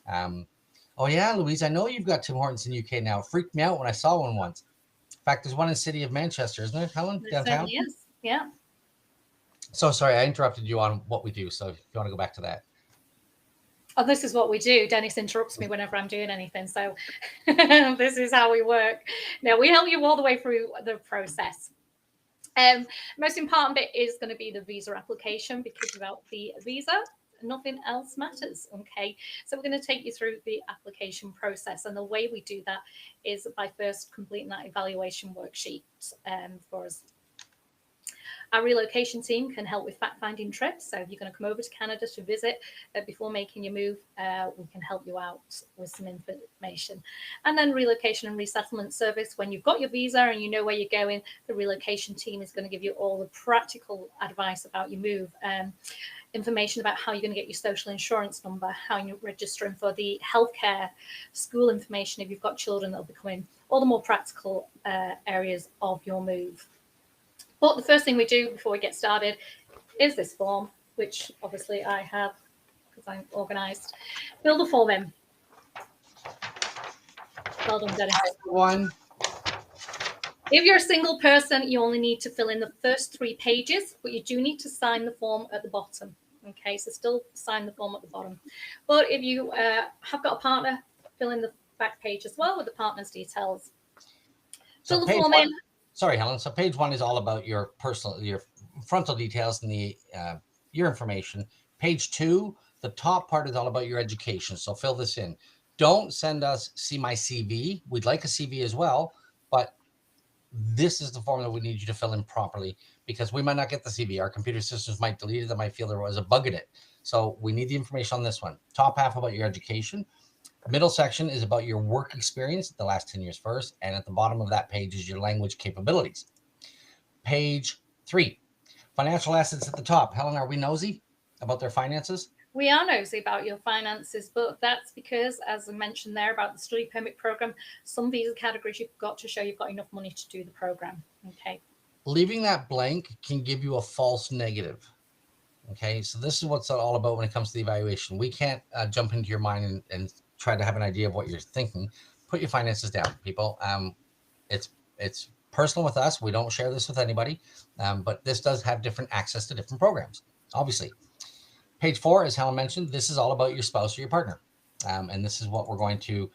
Oh, yeah, Louise, I know you've got Tim Hortons in the UK now. It freaked me out when I saw one once. In fact, there's one in the city of Manchester, isn't it, Helen? Downtown? Yes, yeah. So sorry, I interrupted you on what we do. So if you want to go back to that. Oh, this is what we do. Dennis interrupts me whenever I'm doing anything. So this is how we work. Now, we help you all the way through the process. Most important bit is going to be the visa application, because without the visa, nothing else matters. Okay, so we're going to take you through the application process, and the way we do that is by first completing that evaluation worksheet for us. Our relocation team can help with fact-finding trips. So if you're going to come over to Canada to visit before making your move, we can help you out with some information. And then relocation and resettlement service. When you've got your visa and you know where you're going, the relocation team is going to give you all the practical advice about your move. Information about how you're going to get your social insurance number, how you're registering for the healthcare, school information if you've got children that will be coming, all the more practical areas of your move. But the first thing we do before we get started is this form, which obviously I have because I'm organised. Fill the form in. Well done, Dennis. One. If you're a single person, you only need to fill in the first 3 pages, but you do need to sign the form at the bottom. Okay, so still sign the form at the bottom. But if you have got a partner, fill in the back page as well with the partner's details. Fill the form in. Sorry, Helen. So page 1 is all about your frontal details and your information. Page 2, the top part is all about your education. So fill this in. Don't send us see my CV. We'd like a CV as well, but this is the form that we need you to fill in properly, because we might not get the CV. Our computer systems might delete it. They might feel there was a bug in it. So we need the information on this one. Top half about your education. Middle section is about your work experience, the last 10 years first, and at the bottom of that page is your language capabilities. Page 3, financial assets at the top. Helen, are we nosy about their finances? We are nosy about your finances, but that's because, as I mentioned there about the study permit program, some visa categories you've got to show you've got enough money to do the program. Okay. Leaving that blank can give you a false negative. Okay, so this is what's all about when it comes to the evaluation. We can't jump into your mind and try to have an idea of what you're thinking. Put your finances down, people. It's personal with us. We don't share this with anybody, but this does have different access to different programs, obviously. Page 4, as Helen mentioned, this is all about your spouse or your partner. And this is what we're going to,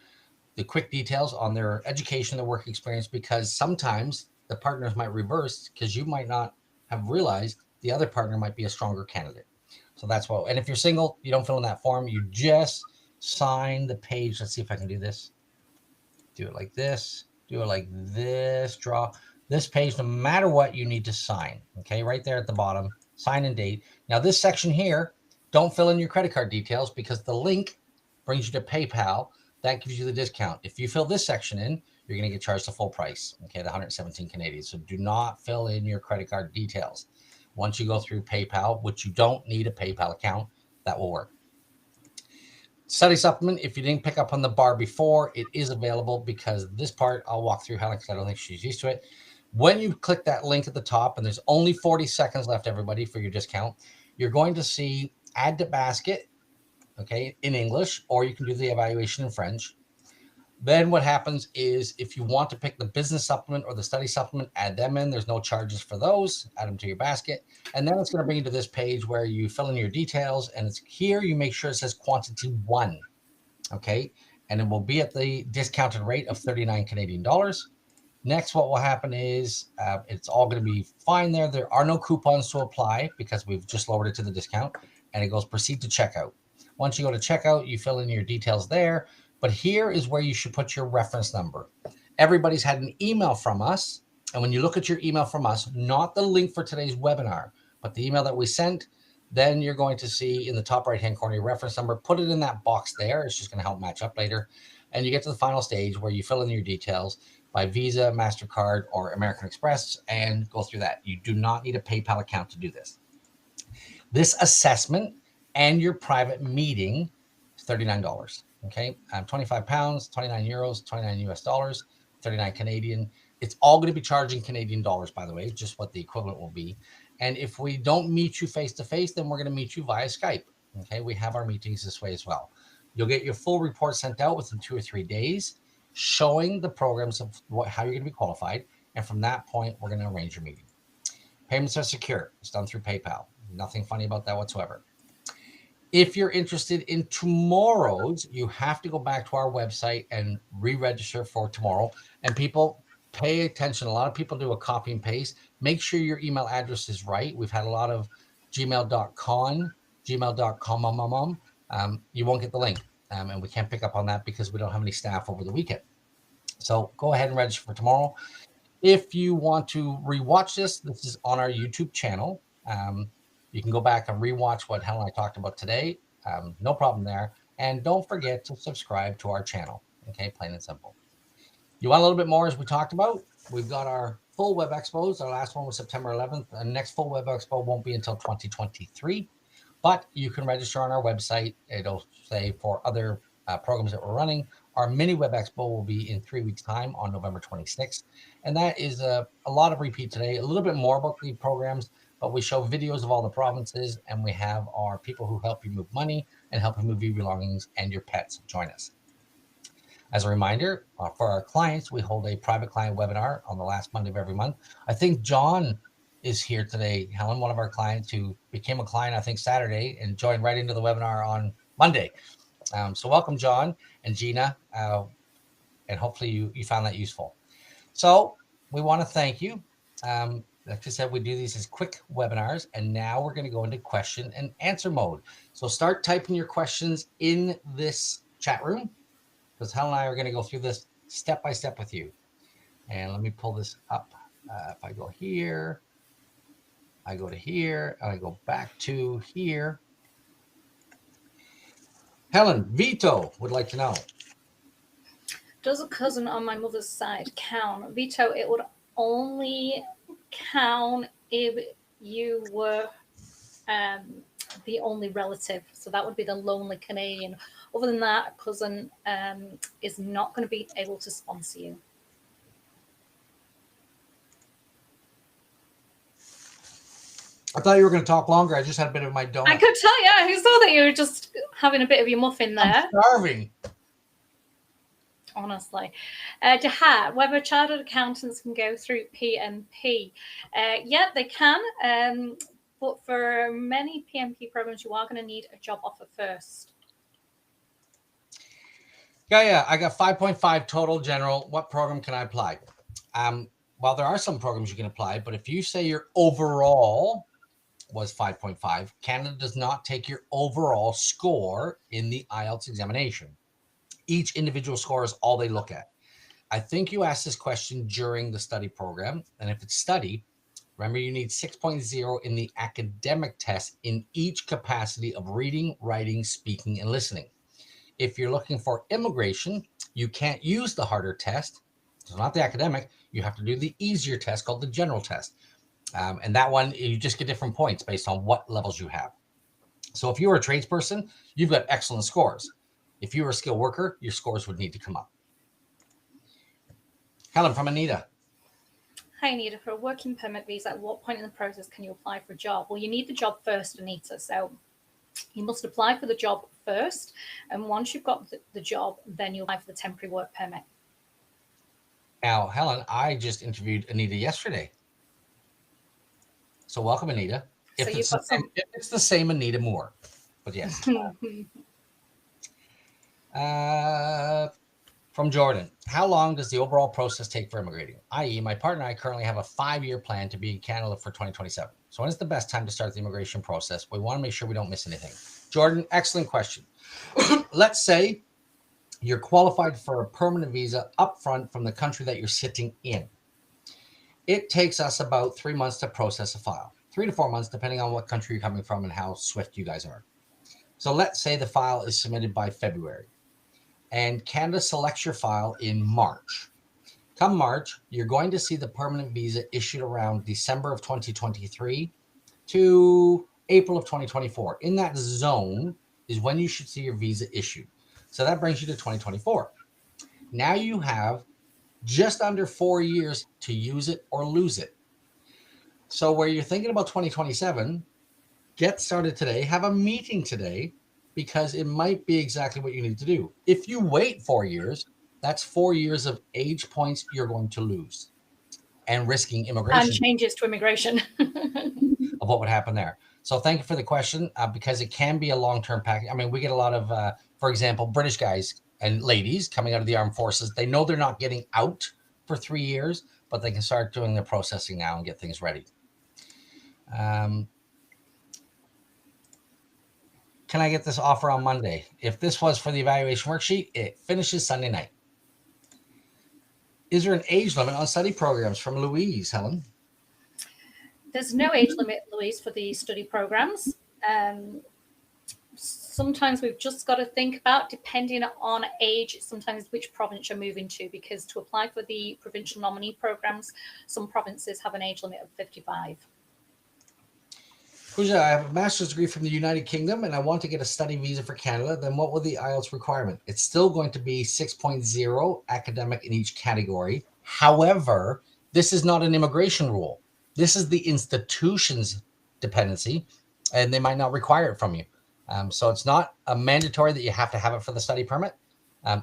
the quick details on their education, their work experience, because sometimes the partners might reverse, because you might not have realized the other partner might be a stronger candidate. So that's what, and if you're single, you don't fill in that form. You just sign the page. Let's see if I can do this. Do it like this. Do it like this. Draw this page. No matter what, you need to sign. Okay, right there at the bottom. Sign and date. Now this section here, don't fill in your credit card details because the link brings you to PayPal. That gives you the discount. If you fill this section in, you're going to get charged the full price. Okay, the 117 Canadian. So do not fill in your credit card details. Once you go through PayPal, which you don't need a PayPal account, that will work. Study supplement, if you didn't pick up on the bar before, it is available because this part I'll walk through Helen because I don't think she's used to it. When you click that link at the top, and there's only 40 seconds left, everybody, for your discount, you're going to see add to basket, okay, in English, or you can do the evaluation in French. Then what happens is if you want to pick the business supplement or the study supplement, add them in. There's no charges for those. Add them to your basket. And then it's going to bring you to this page where you fill in your details. And it's here you make sure it says quantity 1. Okay. And it will be at the discounted rate of 39 Canadian dollars. Next, what will happen is it's all going to be fine there. There are no coupons to apply because we've just lowered it to the discount. And it goes proceed to checkout. Once you go to checkout, you fill in your details there. But here is where you should put your reference number. Everybody's had an email from us. And when you look at your email from us, not the link for today's webinar, but the email that we sent, then you're going to see in the top right-hand corner your reference number. Put it in that box there. It's just going to help match up later. And you get to the final stage where you fill in your details by Visa, MasterCard, or American Express and go through that. You do not need a PayPal account to do this. This assessment and your private meeting is $39. Okay, 25 pounds, 29 euros, 29 US dollars, 39 Canadian. It's all going to be charging Canadian dollars, by the way, just what the equivalent will be. And if we don't meet you face to face, then we're going to meet you via Skype. Okay, we have our meetings this way as well. You'll get your full report sent out within 2 or 3 days, showing the programs of how you're going to be qualified. And from that point, we're going to arrange your meeting. Payments are secure. It's done through PayPal. Nothing funny about that whatsoever. If you're interested in tomorrow's, you have to go back to our website and re-register for tomorrow. And people pay attention. A lot of people do a copy and paste. Make sure your email address is right. We've had a lot of gmail.com. You won't get the link. And we can't pick up on that because we don't have any staff over the weekend. So go ahead and register for tomorrow. If you want to rewatch this is on our YouTube channel. You can go back and rewatch what Helen and I talked about today. No problem there. And don't forget to subscribe to our channel. Okay, plain and simple. You want a little bit more as we talked about? We've got our full web expos. Our last one was September 11th. The next full web expo won't be until 2023. But you can register on our website. It'll say for other programs that we're running. Our mini web expo will be in 3 weeks' time on November 26th. And that is a lot of repeat today, a little bit more about the programs, but we show videos of all the provinces, and we have our people who help you move money and help you move your belongings and your pets join us. As a reminder, for our clients, we hold a private client webinar on the last Monday of every month. I think John is here today, Helen, one of our clients who became a client, I think, Saturday and joined right into the webinar on Monday. So welcome, John and Gina, and hopefully you found that useful. So we want to thank you. Like I said, we do these as quick webinars, and now we're going to go into question and answer mode. So start typing your questions in this chat room, because Helen and I are going to go through this step by step with you. And let me pull this up. If I go here, I go to here, and I go back to here. Helen, Vito would like to know. Does a cousin on my mother's side count? Vito, it would only count if you were the only relative. So that would be the lonely Canadian. Other than that, a cousin is not going to be able to sponsor you. I thought you were going to talk longer. I just had a bit of my donut. I could tell, yeah. I saw that you were just having a bit of your muffin there. I'm starving. Honestly. Jahat, whether chartered accountants can go through PMP. Yeah, they can. But for many PMP programs, you are going to need a job offer first. Yeah. I got 5.5 total general. What program can I apply? Well, there are some programs you can apply, but if you say your overall was 5.5. Canada does not take your overall score in the IELTS examination. Each individual score is all they look at. I think you asked this question during the study program. And if it's study, remember you need 6.0 in the academic test in each capacity of reading, writing, speaking, and listening. If you're looking for immigration, you can't use the harder test. So not the academic. You have to do the easier test called the general test. And that one, you just get different points based on what levels you have. So if you're a tradesperson, you've got excellent scores. If you're a skilled worker, your scores would need to come up. Helen from Anita. Hi, Anita. For a working permit visa, at what point in the process can you apply for a job? Well, you need the job first, Anita. So you must apply for the job first. And once you've got the job, then you apply for the temporary work permit. Now, Helen, I just interviewed Anita yesterday. So welcome, Anita. If it's the same Anita Moore, but yes. From Jordan, how long does the overall process take for immigrating? I.e., my partner and I currently have a 5-year plan to be in Canada for 2027. So when is the best time to start the immigration process? We want to make sure we don't miss anything. Jordan, excellent question. Let's say you're qualified for a permanent visa upfront from the country that you're sitting in. It takes us about 3 months to process a file, 3 to 4 months, depending on what country you're coming from and how swift you guys are. So let's say the file is submitted by February and Canada selects your file in March. Come March, you're going to see the permanent visa issued around December of 2023 to April of 2024. In that zone is when you should see your visa issued. So that brings you to 2024. Now you have just under 4 years to use it or lose it. So where you're thinking about 2027, get started today, have a meeting today, because it might be exactly what you need to do. If you wait 4 years, that's 4 years of age points you're going to lose and risking immigration. And changes to immigration. Of what would happen there. So thank you for the question, because it can be a long-term package. I mean, we get a lot of, for example, British guys and ladies coming out of the armed forces. They know they're not getting out for 3 years, but they can start doing their processing now and get things ready. Can I get this offer on Monday? If this was for the evaluation worksheet, it finishes Sunday night. Is there an age limit on study programs? From Louise, Helen. There's no age limit, Louise, for the study programs. Sometimes we've just got to think about, depending on age, sometimes which province you're moving to, because to apply for the provincial nominee programs, some provinces have an age limit of 55. Pooja, I have a master's degree from the United Kingdom and I want to get a study visa for Canada. Then what will the IELTS requirement? It's still going to be 6.0 academic in each category. However, this is not an immigration rule. This is the institution's dependency, and they might not require it from you. So it's not a mandatory that you have to have it for the study permit.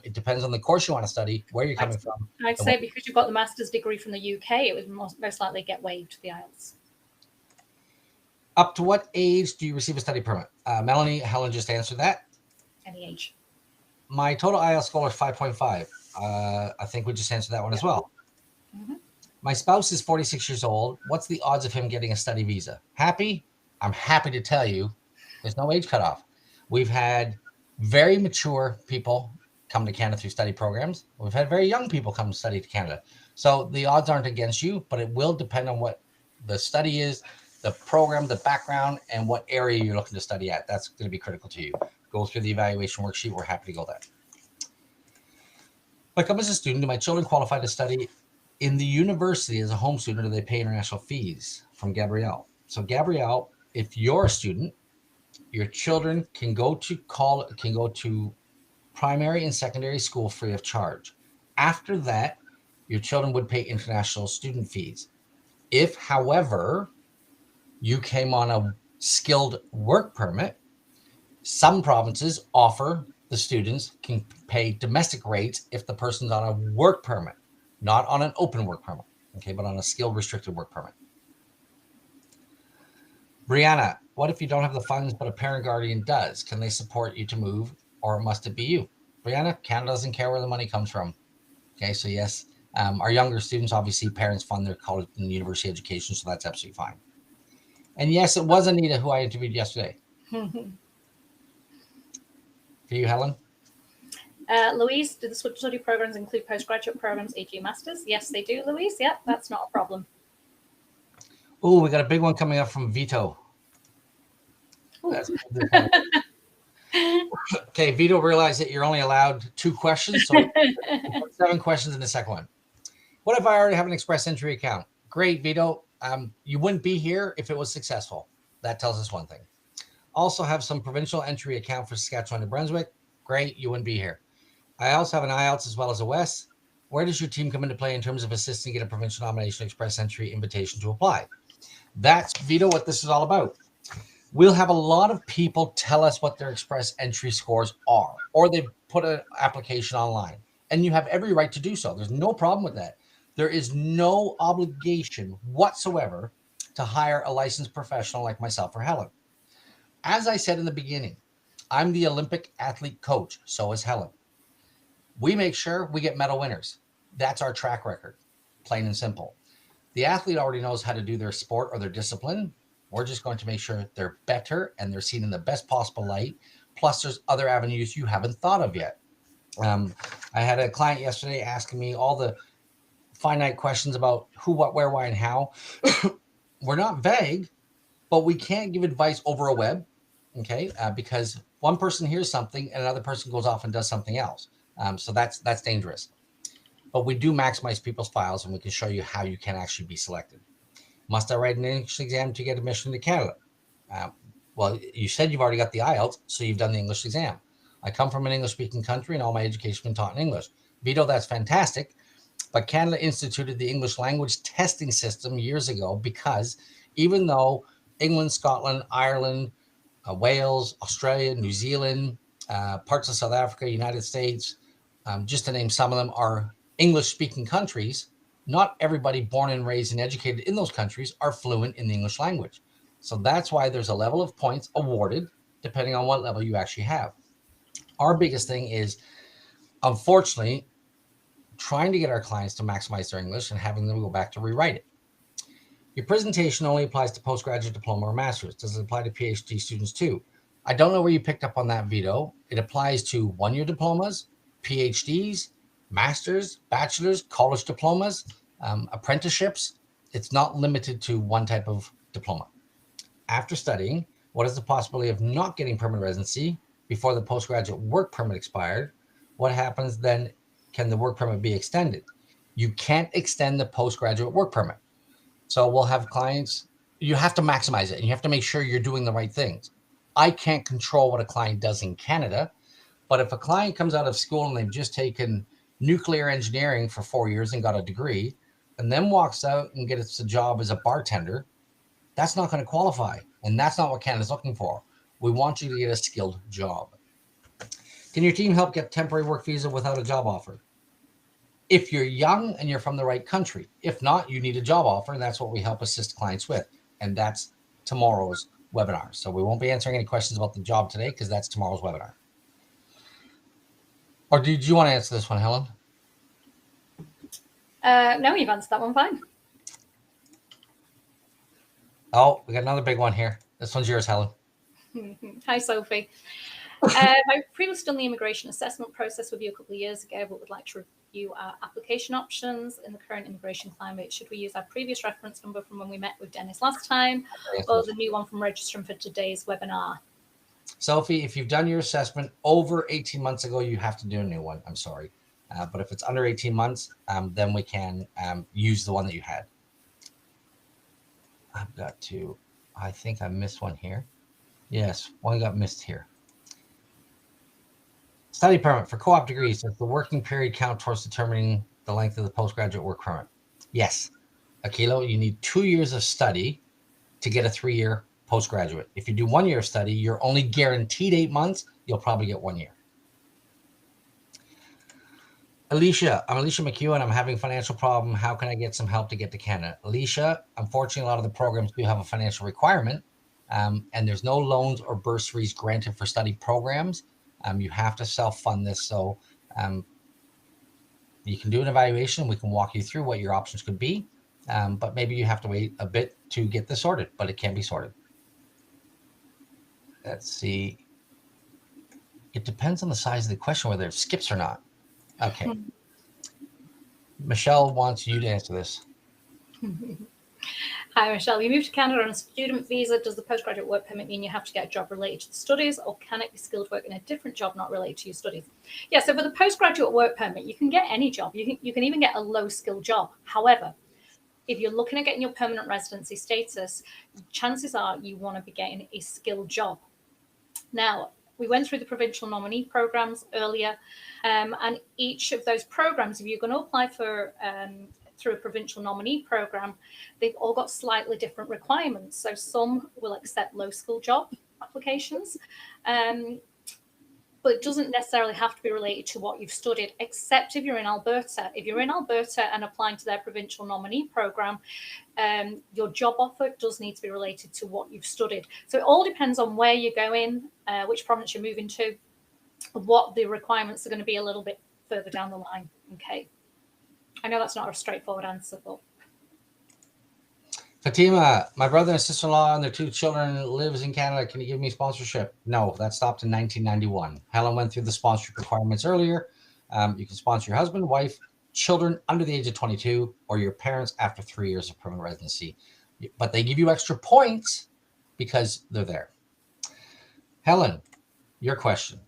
It depends on the course you want to study, where you're coming from. I'd say because you've got the master's degree from the UK, it would most likely get waived, the IELTS. Up to what age do you receive a study permit? Melanie, Helen just answered that. Any age. My total IELTS score is 5.5. I think we just answered that one as well. Mm-hmm. My spouse is 46 years old. What's the odds of him getting a study visa? Happy? I'm happy to tell you there's no age cutoff. We've had very mature people come to Canada through study programs. We've had very young people come to study to Canada. So the odds aren't against you, but it will depend on what the study is, the program, the background, and what area you're looking to study at. That's going to be critical to you. Go through the evaluation worksheet. We're happy to go there. If I come as a student, do my children qualify to study in the university as a home student, or do they pay international fees? From Gabrielle. So Gabrielle, if you're a student, your children can go to primary and secondary school free of charge. After that, your children would pay international student fees. If, however, you came on a skilled work permit, some provinces offer the students can pay domestic rates if the person's on a work permit, not on an open work permit, okay, but on a skilled restricted work permit. Brianna, what if you don't have the funds, but a parent guardian does? Can they support you to move, or must it be you? Brianna, Canada doesn't care where the money comes from. Okay, so yes, our younger students, obviously parents fund their college and university education, so that's absolutely fine. And yes, it was Anita who I interviewed yesterday. For you, Helen? Louise, do the study programs include postgraduate programs, e.g. masters? Yes, they do, Louise. Yep, that's not a problem. Oh, we got a big one coming up from Vito. Okay, Vito realized that you're only allowed 2 questions, so 7 questions in the second one. What if I already have an express entry account? Great, Vito. You wouldn't be here if it was successful. That tells us one thing. Also have some provincial entry account for Saskatchewan and Brunswick. Great, you wouldn't be here. I also have an IELTS as well as a WES. Where does your team come into play in terms of assisting get a provincial nomination express entry invitation to apply? That's, Vito, what this is all about. We'll have a lot of people tell us what their express entry scores are, or they've put an application online, and you have every right to do so. There's no problem with that. There is no obligation whatsoever to hire a licensed professional like myself or Helen. As I said in the beginning, I'm the Olympic athlete coach. So is Helen. We make sure we get medal winners. That's our track record, plain and simple. The athlete already knows how to do their sport or their discipline. We're just going to make sure they're better and they're seen in the best possible light. Plus, there's other avenues you haven't thought of yet. I had a client yesterday asking me all the finite questions about who, what, where, why, and how. We're not vague, but we can't give advice over a web, okay? Because one person hears something and another person goes off and does something else. So that's dangerous. But we do maximize people's files, and we can show you how you can actually be selected. Must I write an English exam to get admission to Canada? Well, you said you've already got the IELTS, so you've done the English exam. I come from an English-speaking country, and all my education has been taught in English. Vito, that's fantastic. But Canada instituted the English language testing system years ago because even though England, Scotland, Ireland, Wales, Australia, New Zealand, parts of South Africa, United States, just to name some of them, are English-speaking countries, not everybody born and raised and educated in those countries are fluent in the English language. So that's why there's a level of points awarded depending on what level you actually have. Our biggest thing is, unfortunately, trying to get our clients to maximize their English and having them go back to rewrite it. Your presentation only applies to postgraduate diploma or master's. Does it apply to PhD students too? I don't know where you picked up on that, Vito. It applies to one-year diplomas, PhDs, masters, bachelors, college diplomas, apprenticeships. It's not limited to one type of diploma. After studying, what is the possibility of not getting permanent residency before the postgraduate work permit expired? What happens then? Can the work permit be extended? You can't extend the postgraduate work permit. So we'll have clients, you have to maximize it and you have to make sure you're doing the right things. I can't control what a client does in Canada, but if a client comes out of school and they've just taken nuclear engineering for 4 years and got a degree and then walks out and gets a job as a bartender, that's not going to qualify. And that's not what Canada's looking for. We want you to get a skilled job. Can your team help get temporary work visa without a job offer? If you're young and you're from the right country. If not, you need a job offer, and that's what we help assist clients with. And that's tomorrow's webinar. So we won't be answering any questions about the job today because that's tomorrow's webinar. Or did you want to answer this one, Helen? No, you've answered that one fine. Oh, we got another big one here. This one's yours, Helen. Hi, Sophie. I previously done the immigration assessment process with you a couple of years ago, but would like to review our application options in the current immigration climate. Should we use our previous reference number from when we met with Dennis last time, or the new one from registering for today's webinar? Sophie, if you've done your assessment over 18 months ago, you have to do a new one. I'm sorry. But if it's under 18 months, then we can use the one that you had. I've got to, I think I missed one here. Yes, one got missed here. Study permit for co-op degrees. Does the working period count towards determining the length of the postgraduate work permit? Yes. Akilo, you need 2 years of study to get a 3-year postgraduate. If you do 1 year of study, you're only guaranteed 8 months. You'll probably get 1 year. Alicia, I'm Alicia McHugh and I'm having a financial problem. How can I get some help to get to Canada? Alicia, unfortunately, a lot of the programs do have a financial requirement, and there's no loans or bursaries granted for study programs. You have to self-fund this. So you can do an evaluation. We can walk you through what your options could be. But maybe you have to wait a bit to get this sorted, but it can be sorted. Let's see. It depends on the size of the question, whether it skips or not. Okay. Michelle wants you to answer this. Hi, Michelle. You moved to Canada on a student visa. Does the postgraduate work permit mean you have to get a job related to the studies, or can it be skilled work in a different job not related to your studies? Yeah, so for the postgraduate work permit, you can get any job. You can even get a low-skill job. However, if you're looking at getting your permanent residency status, chances are you want to be getting a skilled job. Now, we went through the provincial nominee programs earlier, and each of those programs, if you're going to apply for through a provincial nominee program, they've all got slightly different requirements. So some will accept low skill job applications, but it doesn't necessarily have to be related to what you've studied, except if you're in Alberta. If you're in Alberta and applying to their provincial nominee program, your job offer does need to be related to what you've studied. So it all depends on where you're going, which province you're moving to, what the requirements are going to be a little bit further down the line. Okay. I know that's not a straightforward answer, but. Fatima, my brother and sister-in-law and their 2 children lives in Canada. Can you give me sponsorship? No, that stopped in 1991. Helen went through the sponsorship requirements earlier. You can sponsor your husband, wife, children under the age of 22, or your parents after 3 years of permanent residency. But they give you extra points because they're there. Helen, your question.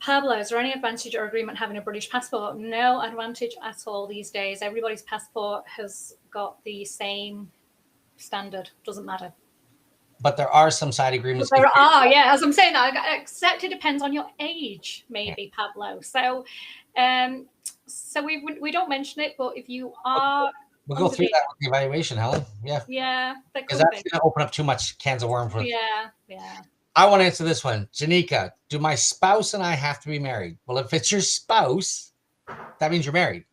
Pablo, is there any advantage or agreement having a British passport? No advantage at all these days. Everybody's passport has got the same standard. Doesn't matter. But there are some side agreements. There are, yeah. As I'm saying that, except it depends on your age, maybe, Pablo. So, we don't mention it, but if you are, we'll go through that with the evaluation, Helen. Yeah. Yeah. Because that's going to open up too much cans of worms. Yeah. I want to answer this one. Janika, do my spouse and I have to be married? Well, if it's your spouse, that means you're married.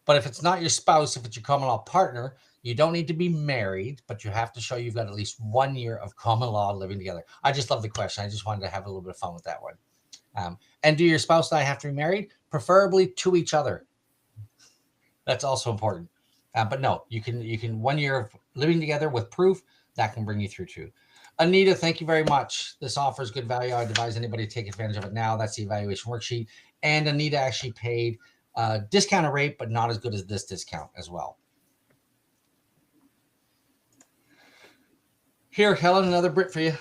But if it's not your spouse, if it's your common law partner, you don't need to be married, but you have to show you've got at least 1 year of common law living together. I just love the question. I just wanted to have a little bit of fun with that one. And do your spouse and I have to be married? Preferably to each other. That's also important. But no, you can 1 year of living together with proof that can bring you through too. Anita, thank you very much. This offers good value. I advise anybody to take advantage of it now. That's the evaluation worksheet. And Anita actually paid a discounted rate, but not as good as this discount as well. Here, Helen, another Brit for you.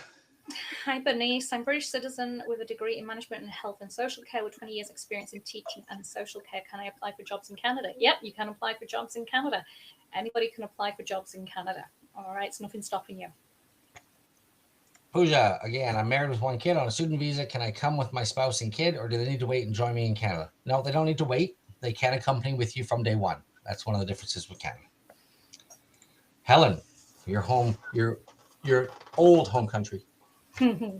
Hi, Bernice. I'm a British citizen with a degree in management and health and social care with 20 years experience in teaching and social care. Can I apply for jobs in Canada? Yep, you can apply for jobs in Canada. Anybody can apply for jobs in Canada. All right, it's nothing stopping you. Pooja, again, I'm married with 1 kid on a student visa. Can I come with my spouse and kid, or do they need to wait and join me in Canada? No, they don't need to wait. They can accompany with you from day one. That's one of the differences with Canada. Helen, your old home country. I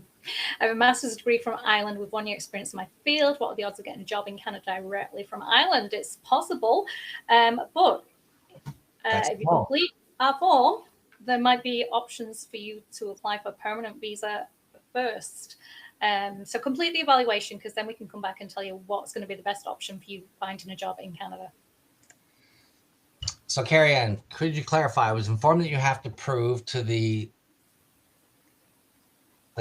have a master's degree from Ireland with 1 year experience in my field. What are the odds of getting a job in Canada directly from Ireland? It's possible, but if you complete our form, there might be options for you to apply for a permanent visa first. So complete the evaluation, because then we can come back and tell you what's going to be the best option for you finding a job in Canada. So Carrie Ann, could you clarify? I was informed that you have to prove to that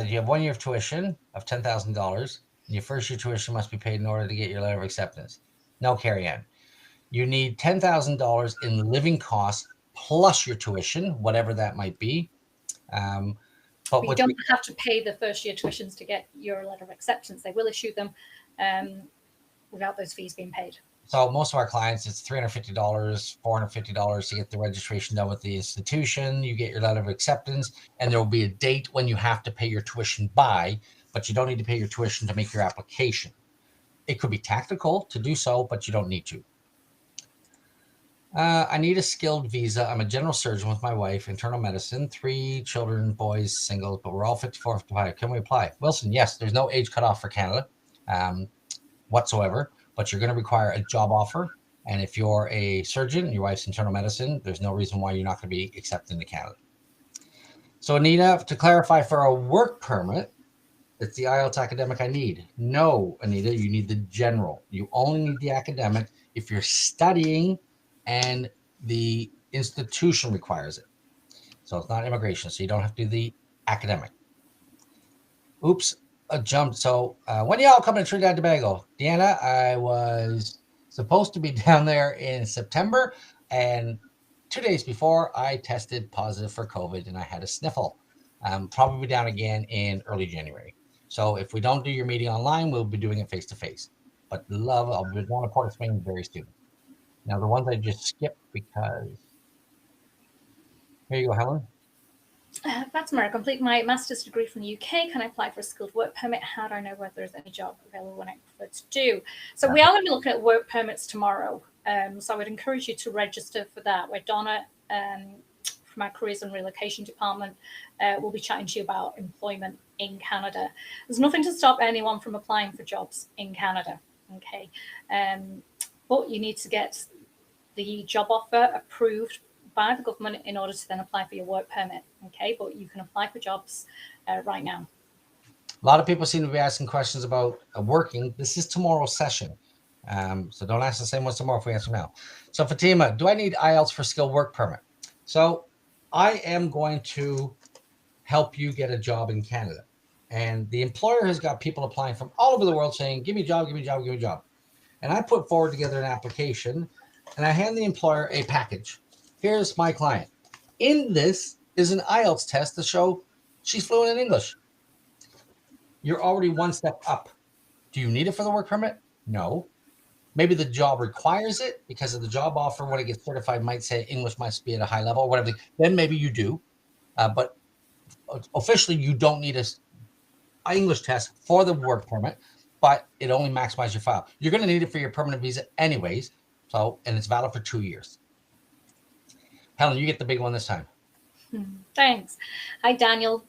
you have 1 year of tuition of $10,000, and your first year tuition must be paid in order to get your letter of acceptance. No, Carrie Ann. You need $10,000 in living costs plus your tuition, whatever that might be. But you don't have to pay the first year tuitions to get your letter of acceptance. They will issue them without those fees being paid. So most of our clients, it's $350, $450 to get the registration done with the institution. You get your letter of acceptance, and there will be a date when you have to pay your tuition by, but you don't need to pay your tuition to make your application. It could be tactical to do so, but you don't need to. I need a skilled visa. I'm a general surgeon with my wife, internal medicine, 3 children, boys, single, but we're all 54, 55. Can we apply? Wilson, yes, there's no age cutoff for Canada whatsoever, but you're going to require a job offer. And if you're a surgeon, your wife's internal medicine, there's no reason why you're not going to be accepted into Canada. So Anita, to clarify, for a work permit, it's the IELTS academic I need. No, Anita, you need the general. You only need the academic if you're studying and the institution requires it. So it's not immigration. So you don't have to do the academic. Oops, a jump. So when y'all coming to Trinidad and Tobago? Deanna, I was supposed to be down there in September, and 2 days before I tested positive for COVID and I had a sniffle. Probably down again in early January. So if we don't do your meeting online, we'll be doing it face to face. But I'll be down to Port of Spain very soon. Now the ones I just skipped because here you go, Helen. Fatima, I complete my master's degree from the UK. Can I apply for a skilled work permit? How do I know whether there's any job available when I prefer to do? So we are going to be looking at work permits tomorrow. So I would encourage you to register for that. Where Donna from our Careers and Relocation Department will be chatting to you about employment in Canada. There's nothing to stop anyone from applying for jobs in Canada. Okay, but you need to get the job offer approved by the government in order to then apply for your work permit. Okay, but you can apply for jobs right now. A lot of people seem to be asking questions about working. This is tomorrow's session. So don't ask the same ones tomorrow if we answer now. So Fatima, do I need IELTS for skilled work permit? So I am going to help you get a job in Canada. And the employer has got people applying from all over the world saying, give me a job, give me a job, give me a job. And I put forward together an application and I hand the employer a package. Here's my client. In this is an IELTS test to show she's fluent in English. You're already one step up. Do you need it for the work permit? No. Maybe the job requires it because of the job offer when it gets certified might say English must be at a high level or whatever. Then maybe you do. But officially, you don't need an English test for the work permit, but it only maximizes your file. You're going to need it for your permanent visa anyways. So, and it's valid for 2 years. Helen, you get the big one this time. Thanks. Hi, Daniel.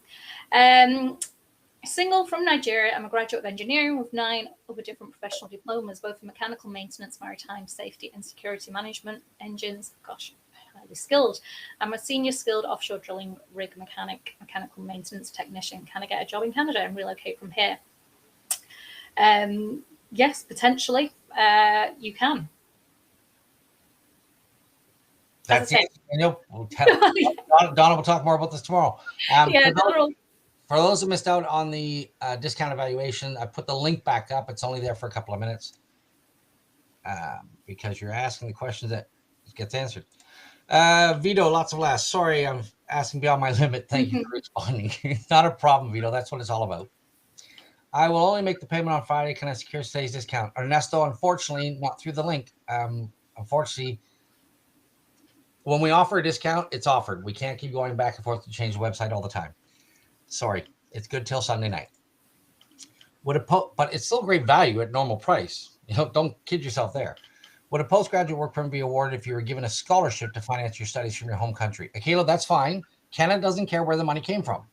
Single from Nigeria. I'm a graduate of engineering with 9 other different professional diplomas, both in mechanical maintenance, maritime safety, and security management. Engines, gosh, highly skilled. I'm a senior skilled offshore drilling rig mechanic, mechanical maintenance technician. Can I get a job in Canada and relocate from here? Yes, potentially. You can. That's it. Daniel. Donna will talk more about this tomorrow. For those who missed out on the discount evaluation, I put the link back up. It's only there for a couple of minutes because you're asking the questions that gets answered. Vito, lots of laughs. Sorry, I'm asking beyond my limit. Thank you for responding. Not a problem, Vito. That's what it's all about. I will only make the payment on Friday. Can I secure today's discount? Ernesto, unfortunately, not through the link. Unfortunately, when we offer a discount, it's offered. We can't keep going back and forth to change the website all the time. Sorry, it's good till Sunday night. But it's still great value at normal price. Don't kid yourself there. Would a postgraduate work permit be awarded if you were given a scholarship to finance your studies from your home country? Akela, that's fine. Canada doesn't care where the money came from.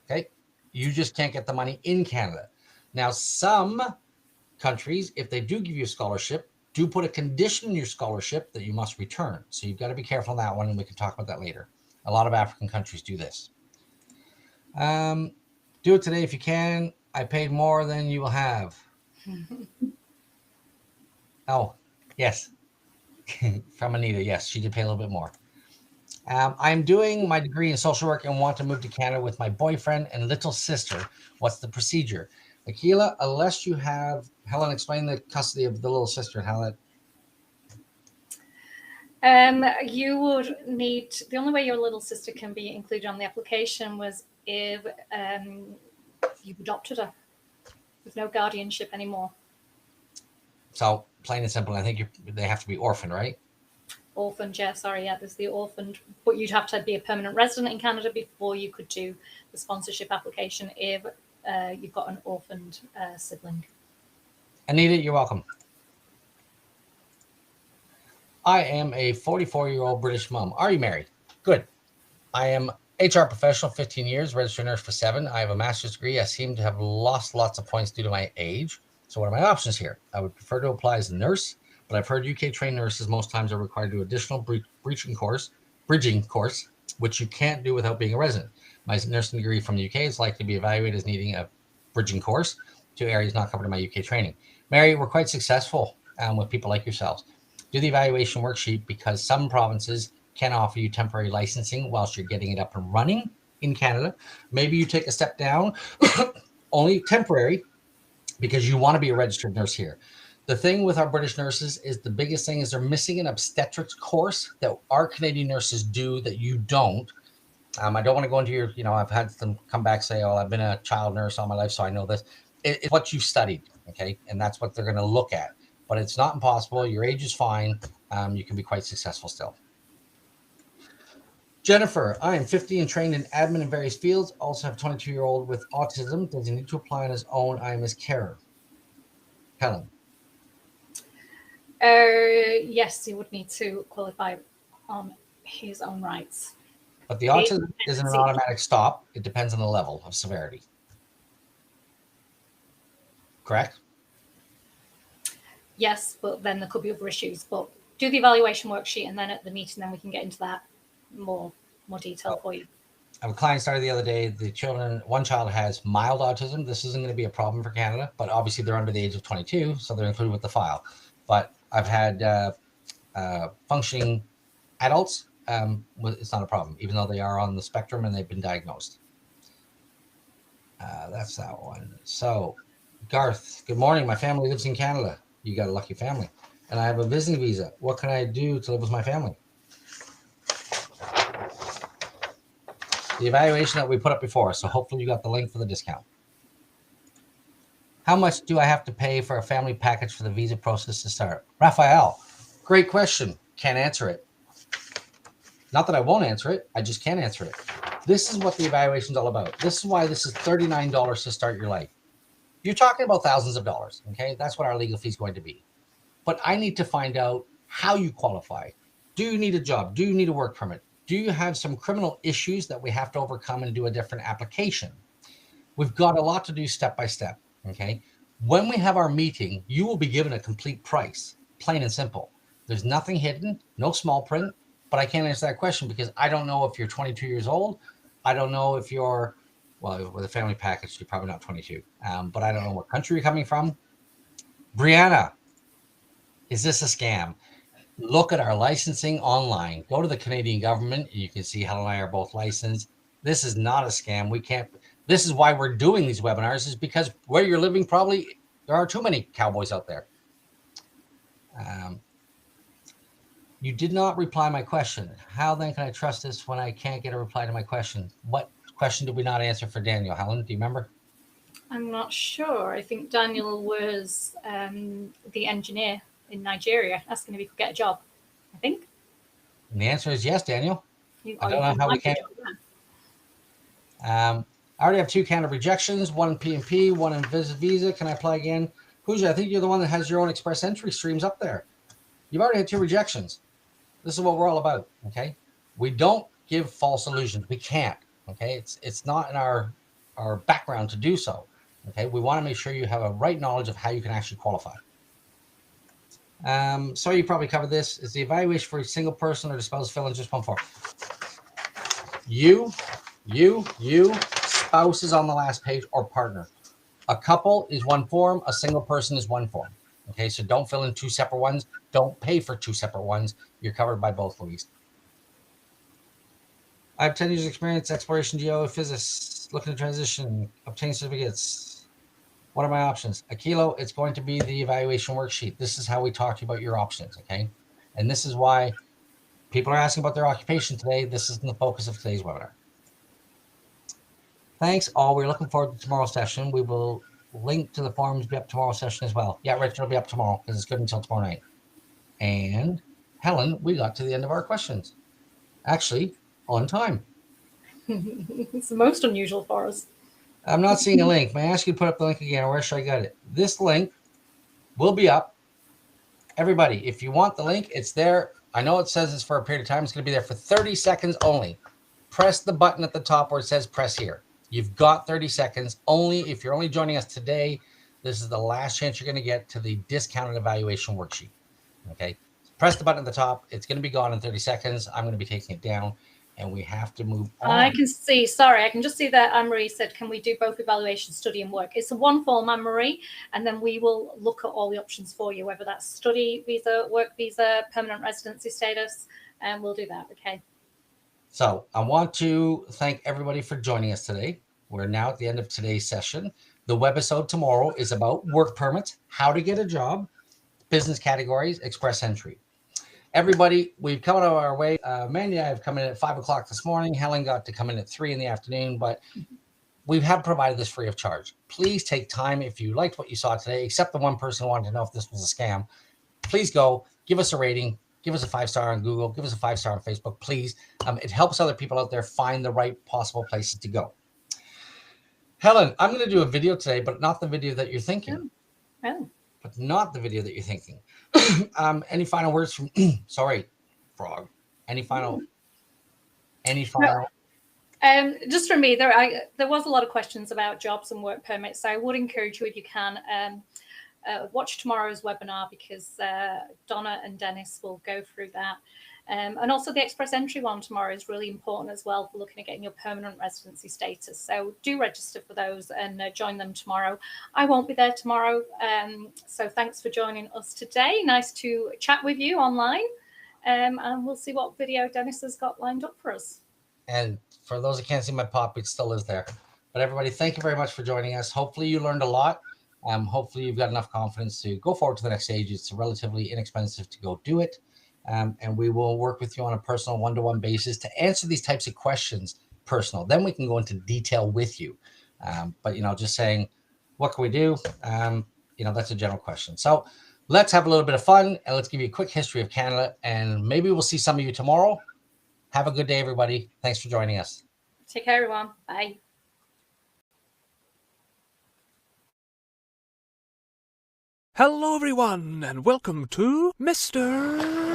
Okay, you just can't get the money in Canada. Now, some countries, if they do give you a scholarship, do put a condition in your scholarship that you must return. So you've got to be careful on that one, and we can talk about that later. A lot of African countries do this. Do it today if you can. I paid more than you will have. Oh, yes. From Anita, yes, she did pay a little bit more. I'm doing my degree in social work and want to move to Canada with my boyfriend and little sister. What's the procedure? Akela, unless you have, Helen, explain the custody of the little sister and how that. You would need, the only way your little sister can be included on the application was if you've adopted her with no guardianship anymore. So plain and simple, I think they have to be orphaned, right? Orphaned, yeah, sorry, yeah, there's the orphaned, but you'd have to be a permanent resident in Canada before you could do the sponsorship application if you've got an orphaned sibling. Anita, you're welcome. I am a 44-year-old British mom. Are you married? Good. I am HR professional, 15 years, registered nurse for 7. I have a master's degree. I seem to have lost lots of points due to my age. So what are my options here? I would prefer to apply as a nurse, but I've heard UK trained nurses most times are required to do additional bridging course, which you can't do without being a resident. My nursing degree from the UK is likely to be evaluated as needing a bridging course to areas not covered in my UK training. Mary, we're quite successful with people like yourselves. Do the evaluation worksheet because some provinces can offer you temporary licensing whilst you're getting it up and running in Canada. Maybe you take a step down, only temporary, because you want to be a registered nurse here. The thing with our British nurses is the biggest thing is they're missing an obstetrics course that our Canadian nurses do that you don't. I don't want to go into your, I've had them come back say, oh, I've been a child nurse all my life, so I know this. It's what you've studied, okay? And that's what they're going to look at. But it's not impossible. Your age is fine. You can be quite successful still. Jennifer, I am 50 and trained in admin in various fields. Also have a 22-year-old with autism. Does he need to apply on his own? I am his carer. Helen. Yes, he would need to qualify on his own rights. But the autism isn't an automatic stop. It depends on the level of severity. Correct? Yes, but then there could be other issues. But do the evaluation worksheet, and then at the meeting, then we can get into that more detail for you. I have a client started the other day. One child has mild autism. This isn't going to be a problem for Canada, but obviously they're under the age of 22, so they're included with the file. But I've had functioning adults. It's not a problem, even though they are on the spectrum and they've been diagnosed. That's that one. So, Garth, good morning. My family lives in Canada. You got a lucky family. And I have a visiting visa. What can I do to live with my family? The evaluation that we put up before. So hopefully you got the link for the discount. How much do I have to pay for a family package for the visa process to start? Raphael, great question. Can't answer it. Not that I won't answer it. I just can't answer it. This is what the evaluation is all about. This is why this is $39 to start your life. You're talking about thousands of dollars. Okay. That's what our legal fee is going to be. But I need to find out how you qualify. Do you need a job? Do you need a work permit? Do you have some criminal issues that we have to overcome and do a different application? We've got a lot to do step by step, okay? When we have our meeting, you will be given a complete price, plain and simple. There's nothing hidden, no small print, but I can't answer that question because I don't know if you're 22 years old. I don't know if you're, well, with a family package, you're probably not 22, but I don't know what country you're coming from. Brianna, is this a scam? Look at our licensing online. Go to the Canadian government. You can see Helen and I are both licensed. This is not a scam. This is why we're doing these webinars, is because where you're living, probably there are too many cowboys out there. You did not reply my question. How then can I trust this when I can't get a reply to my question? What question did we not answer for Daniel? Helen, do you remember? I'm not sure. I think Daniel was the engineer in Nigeria, asking if he could get a job, I think. And the answer is yes, Daniel. I don't know how we can. I already have 2 Canada rejections, 1 in P&P, 1 in Visa. Can I apply again? Pooja, I think you're the one that has your own express entry streams up there. You've already had 2 rejections. This is what we're all about, okay? We don't give false illusions. We can't, okay? It's not in our background to do so, okay? We want to make sure you have a right knowledge of how you can actually qualify. So you probably covered this. Is the evaluation for a single person or the spouse fill in just one form? You, spouse is on the last page, or partner. A couple is one form. A single person is one form. Okay, so don't fill in 2 separate ones. Don't pay for 2 separate ones. You're covered by both, Louise. I have 10 years experience, exploration, geophysics, looking to transition, obtain certificates. What are my options? Akilo, it's going to be the evaluation worksheet. This is how we talk to you about your options, okay? And this is why people are asking about their occupation today. This isn't the focus of today's webinar. Thanks, all. We're looking forward to tomorrow's session. We will link to the forums be up tomorrow's session as well. Yeah, Richard will be up tomorrow because it's good until tomorrow night. And Helen, we got to the end of our questions. Actually, on time. It's the most unusual for us. I'm not seeing a link. May I ask you to put up the link again? Where should I get it? This link will be up. Everybody, if you want the link, it's there. I know it says it's for a period of time. It's going to be there for 30 seconds only. Press the button at the top where it says press here. You've got 30 seconds. Only if you're only joining us today, this is the last chance you're going to get to the discounted evaluation worksheet. Okay. Press the button at the top. It's going to be gone in 30 seconds. I'm going to be taking it down. and we have to move on. I can just see that Anne-Marie said, can we do both evaluation, study and work? It's a one form, Anne-Marie, and then we will look at all the options for you, whether that's study visa, work visa, permanent residency status, and we'll do that, okay? So I want to thank everybody for joining us today. We're now at the end of today's session. The webisode tomorrow is about work permits, how to get a job, business categories, express entry. Everybody, we've come out of our way. Mandy and I have come in at 5 o'clock this morning. Helen got to come in at 3 in the afternoon, but we have provided this free of charge. Please take time if you liked what you saw today, except the one person who wanted to know if this was a scam. Please go, give us a rating, give us a 5-star on Google, give us a 5-star on Facebook, please. It helps other people out there find the right possible places to go. Helen, I'm going to do a video today, but not the video that you're thinking. Oh. But not the video that you're thinking. Any final words from, sorry, frog. Any final? No. Just from me, there was a lot of questions about jobs and work permits. So I would encourage you, if you can, watch tomorrow's webinar, because Donna and Dennis will go through that. And also the express entry one tomorrow is really important as well for looking at getting your permanent residency status. So do register for those and join them tomorrow. I won't be there tomorrow. So thanks for joining us today. Nice to chat with you online. And we'll see what video Dennis has got lined up for us. And for those that can't see my pop, it still is there. But everybody, thank you very much for joining us. Hopefully you learned a lot. Hopefully you've got enough confidence to go forward to the next stage. It's relatively inexpensive to go do it. And we will work with you on a personal one-to-one basis to answer these types of questions personal. Then we can go into detail with you. But, just saying, what can we do? That's a general question. So let's have a little bit of fun, and let's give you a quick history of Canada, and maybe we'll see some of you tomorrow. Have a good day, everybody. Thanks for joining us. Take care, everyone. Bye. Hello, everyone, and welcome to Mr.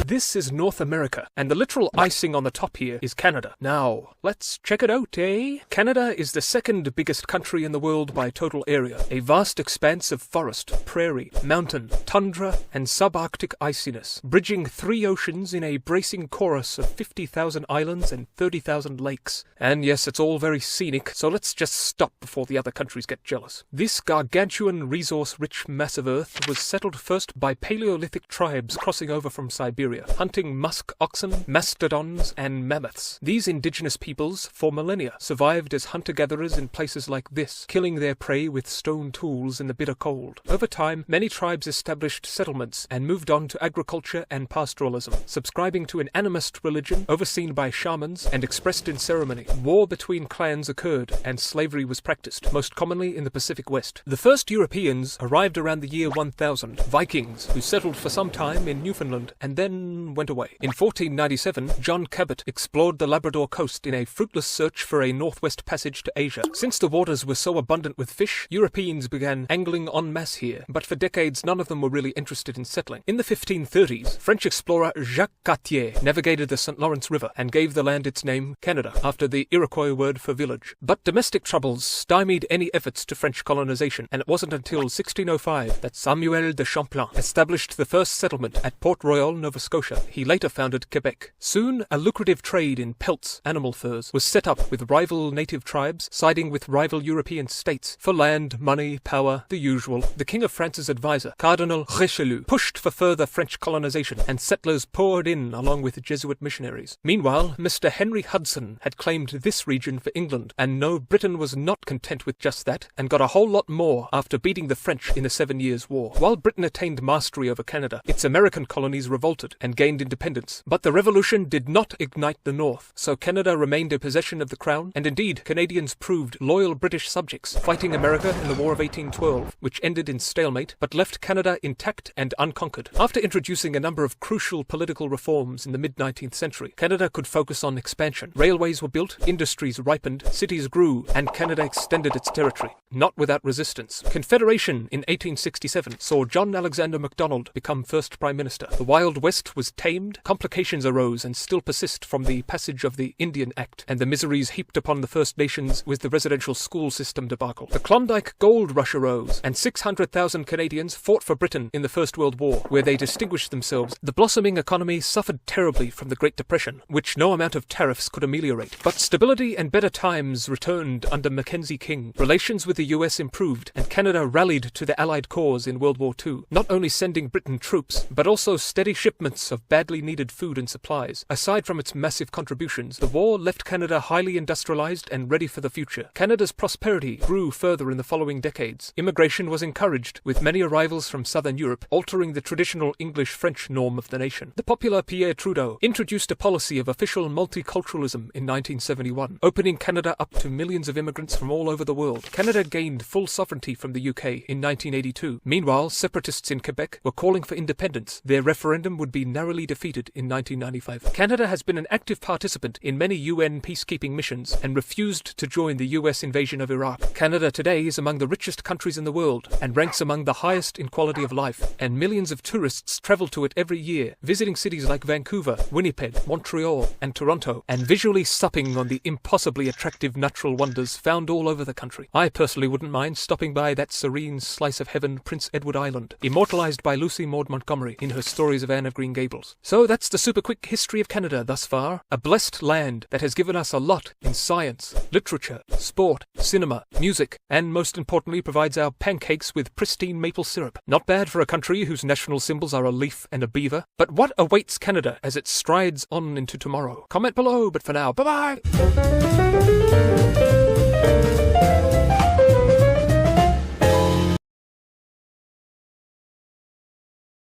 This is North America, and the literal icing on the top here is Canada. Now, let's check it out, eh? Canada is the second biggest country in the world by total area. A vast expanse of forest, prairie, mountain, tundra, and subarctic iciness, bridging 3 oceans in a bracing chorus of 50,000 islands and 30,000 lakes. And yes, it's all very scenic, so let's just stop before the other countries get jealous. This gargantuan resource-rich mass of Earth was settled first by Paleolithic tribes crossing over from Siberia, hunting musk oxen, mastodons, and mammoths. These indigenous peoples, for millennia, survived as hunter-gatherers in places like this, killing their prey with stone tools in the bitter cold. Over time, many tribes established settlements and moved on to agriculture and pastoralism, subscribing to an animist religion overseen by shamans and expressed in ceremony. War between clans occurred, and slavery was practiced, most commonly in the Pacific West. The first Europeans arrived around the year 1000, Vikings, who settled for some time in Newfoundland and then went away. In 1497, John Cabot explored the Labrador coast in a fruitless search for a northwest passage to Asia. Since the waters were so abundant with fish, Europeans began angling en masse here, but for decades none of them were really interested in settling. In the 1530s, French explorer Jacques Cartier navigated the St. Lawrence River and gave the land its name, Canada, after the Iroquois word for village. But domestic troubles stymied any efforts to French colonization, and it wasn't until 1605 that Samuel de Champlain established the first settlement at Port Royal, Nova Scotia. He later founded Quebec. Soon, a lucrative trade in pelts, animal furs, was set up with rival native tribes siding with rival European states for land, money, power, the usual. The King of France's advisor, Cardinal Richelieu, pushed for further French colonization, and settlers poured in along with Jesuit missionaries. Meanwhile, Mr. Henry Hudson had claimed this region for England, and no, Britain was not content with just that, and got a whole lot more after beating the French in the 7 Years' War. While Britain attained mastery over Canada, its American colonies revolted and gained independence. But the revolution did not ignite the North, so Canada remained a possession of the Crown, and indeed Canadians proved loyal British subjects, fighting America in the War of 1812, which ended in stalemate, but left Canada intact and unconquered. After introducing a number of crucial political reforms in the mid-19th century, Canada could focus on expansion. Railways were built, industries ripened, cities grew, and Canada extended its territory, not without resistance. Confederation in 1867 saw John Alexander Macdonald become first Prime Minister. The Wild West was was tamed, complications arose and still persist from the passage of the Indian Act and the miseries heaped upon the First Nations with the residential school system debacle. The Klondike Gold Rush arose, and 600,000 Canadians fought for Britain in the First World War, where they distinguished themselves. The blossoming economy suffered terribly from the Great Depression, which no amount of tariffs could ameliorate. But stability and better times returned under Mackenzie King. Relations with the US improved, and Canada rallied to the Allied cause in World War II, not only sending Britain troops, but also steady shipments of badly needed food and supplies. Aside from its massive contributions, the war left Canada highly industrialized and ready for the future. Canada's prosperity grew further in the following decades. Immigration was encouraged, with many arrivals from southern Europe, altering the traditional English-French norm of the nation. The popular Pierre Trudeau introduced a policy of official multiculturalism in 1971, opening Canada up to millions of immigrants from all over the world. Canada gained full sovereignty from the UK in 1982. Meanwhile, separatists in Quebec were calling for independence. Their referendum would be narrowly defeated in 1995. Canada has been an active participant in many UN peacekeeping missions and refused to join the US invasion of Iraq. Canada today is among the richest countries in the world and ranks among the highest in quality of life, and millions of tourists travel to it every year, visiting cities like Vancouver, Winnipeg, Montreal, and Toronto, and visually supping on the impossibly attractive natural wonders found all over the country. I personally wouldn't mind stopping by that serene slice of heaven, Prince Edward Island, immortalized by Lucy Maud Montgomery in her Stories of Anne of Green Gables. So that's the super quick history of Canada thus far, a blessed land that has given us a lot in science, literature, sport, cinema, music, and most importantly provides our pancakes with pristine maple syrup. Not bad for a country whose national symbols are a leaf and a beaver. But what awaits Canada as it strides on into tomorrow? Comment below, but for now, bye-bye!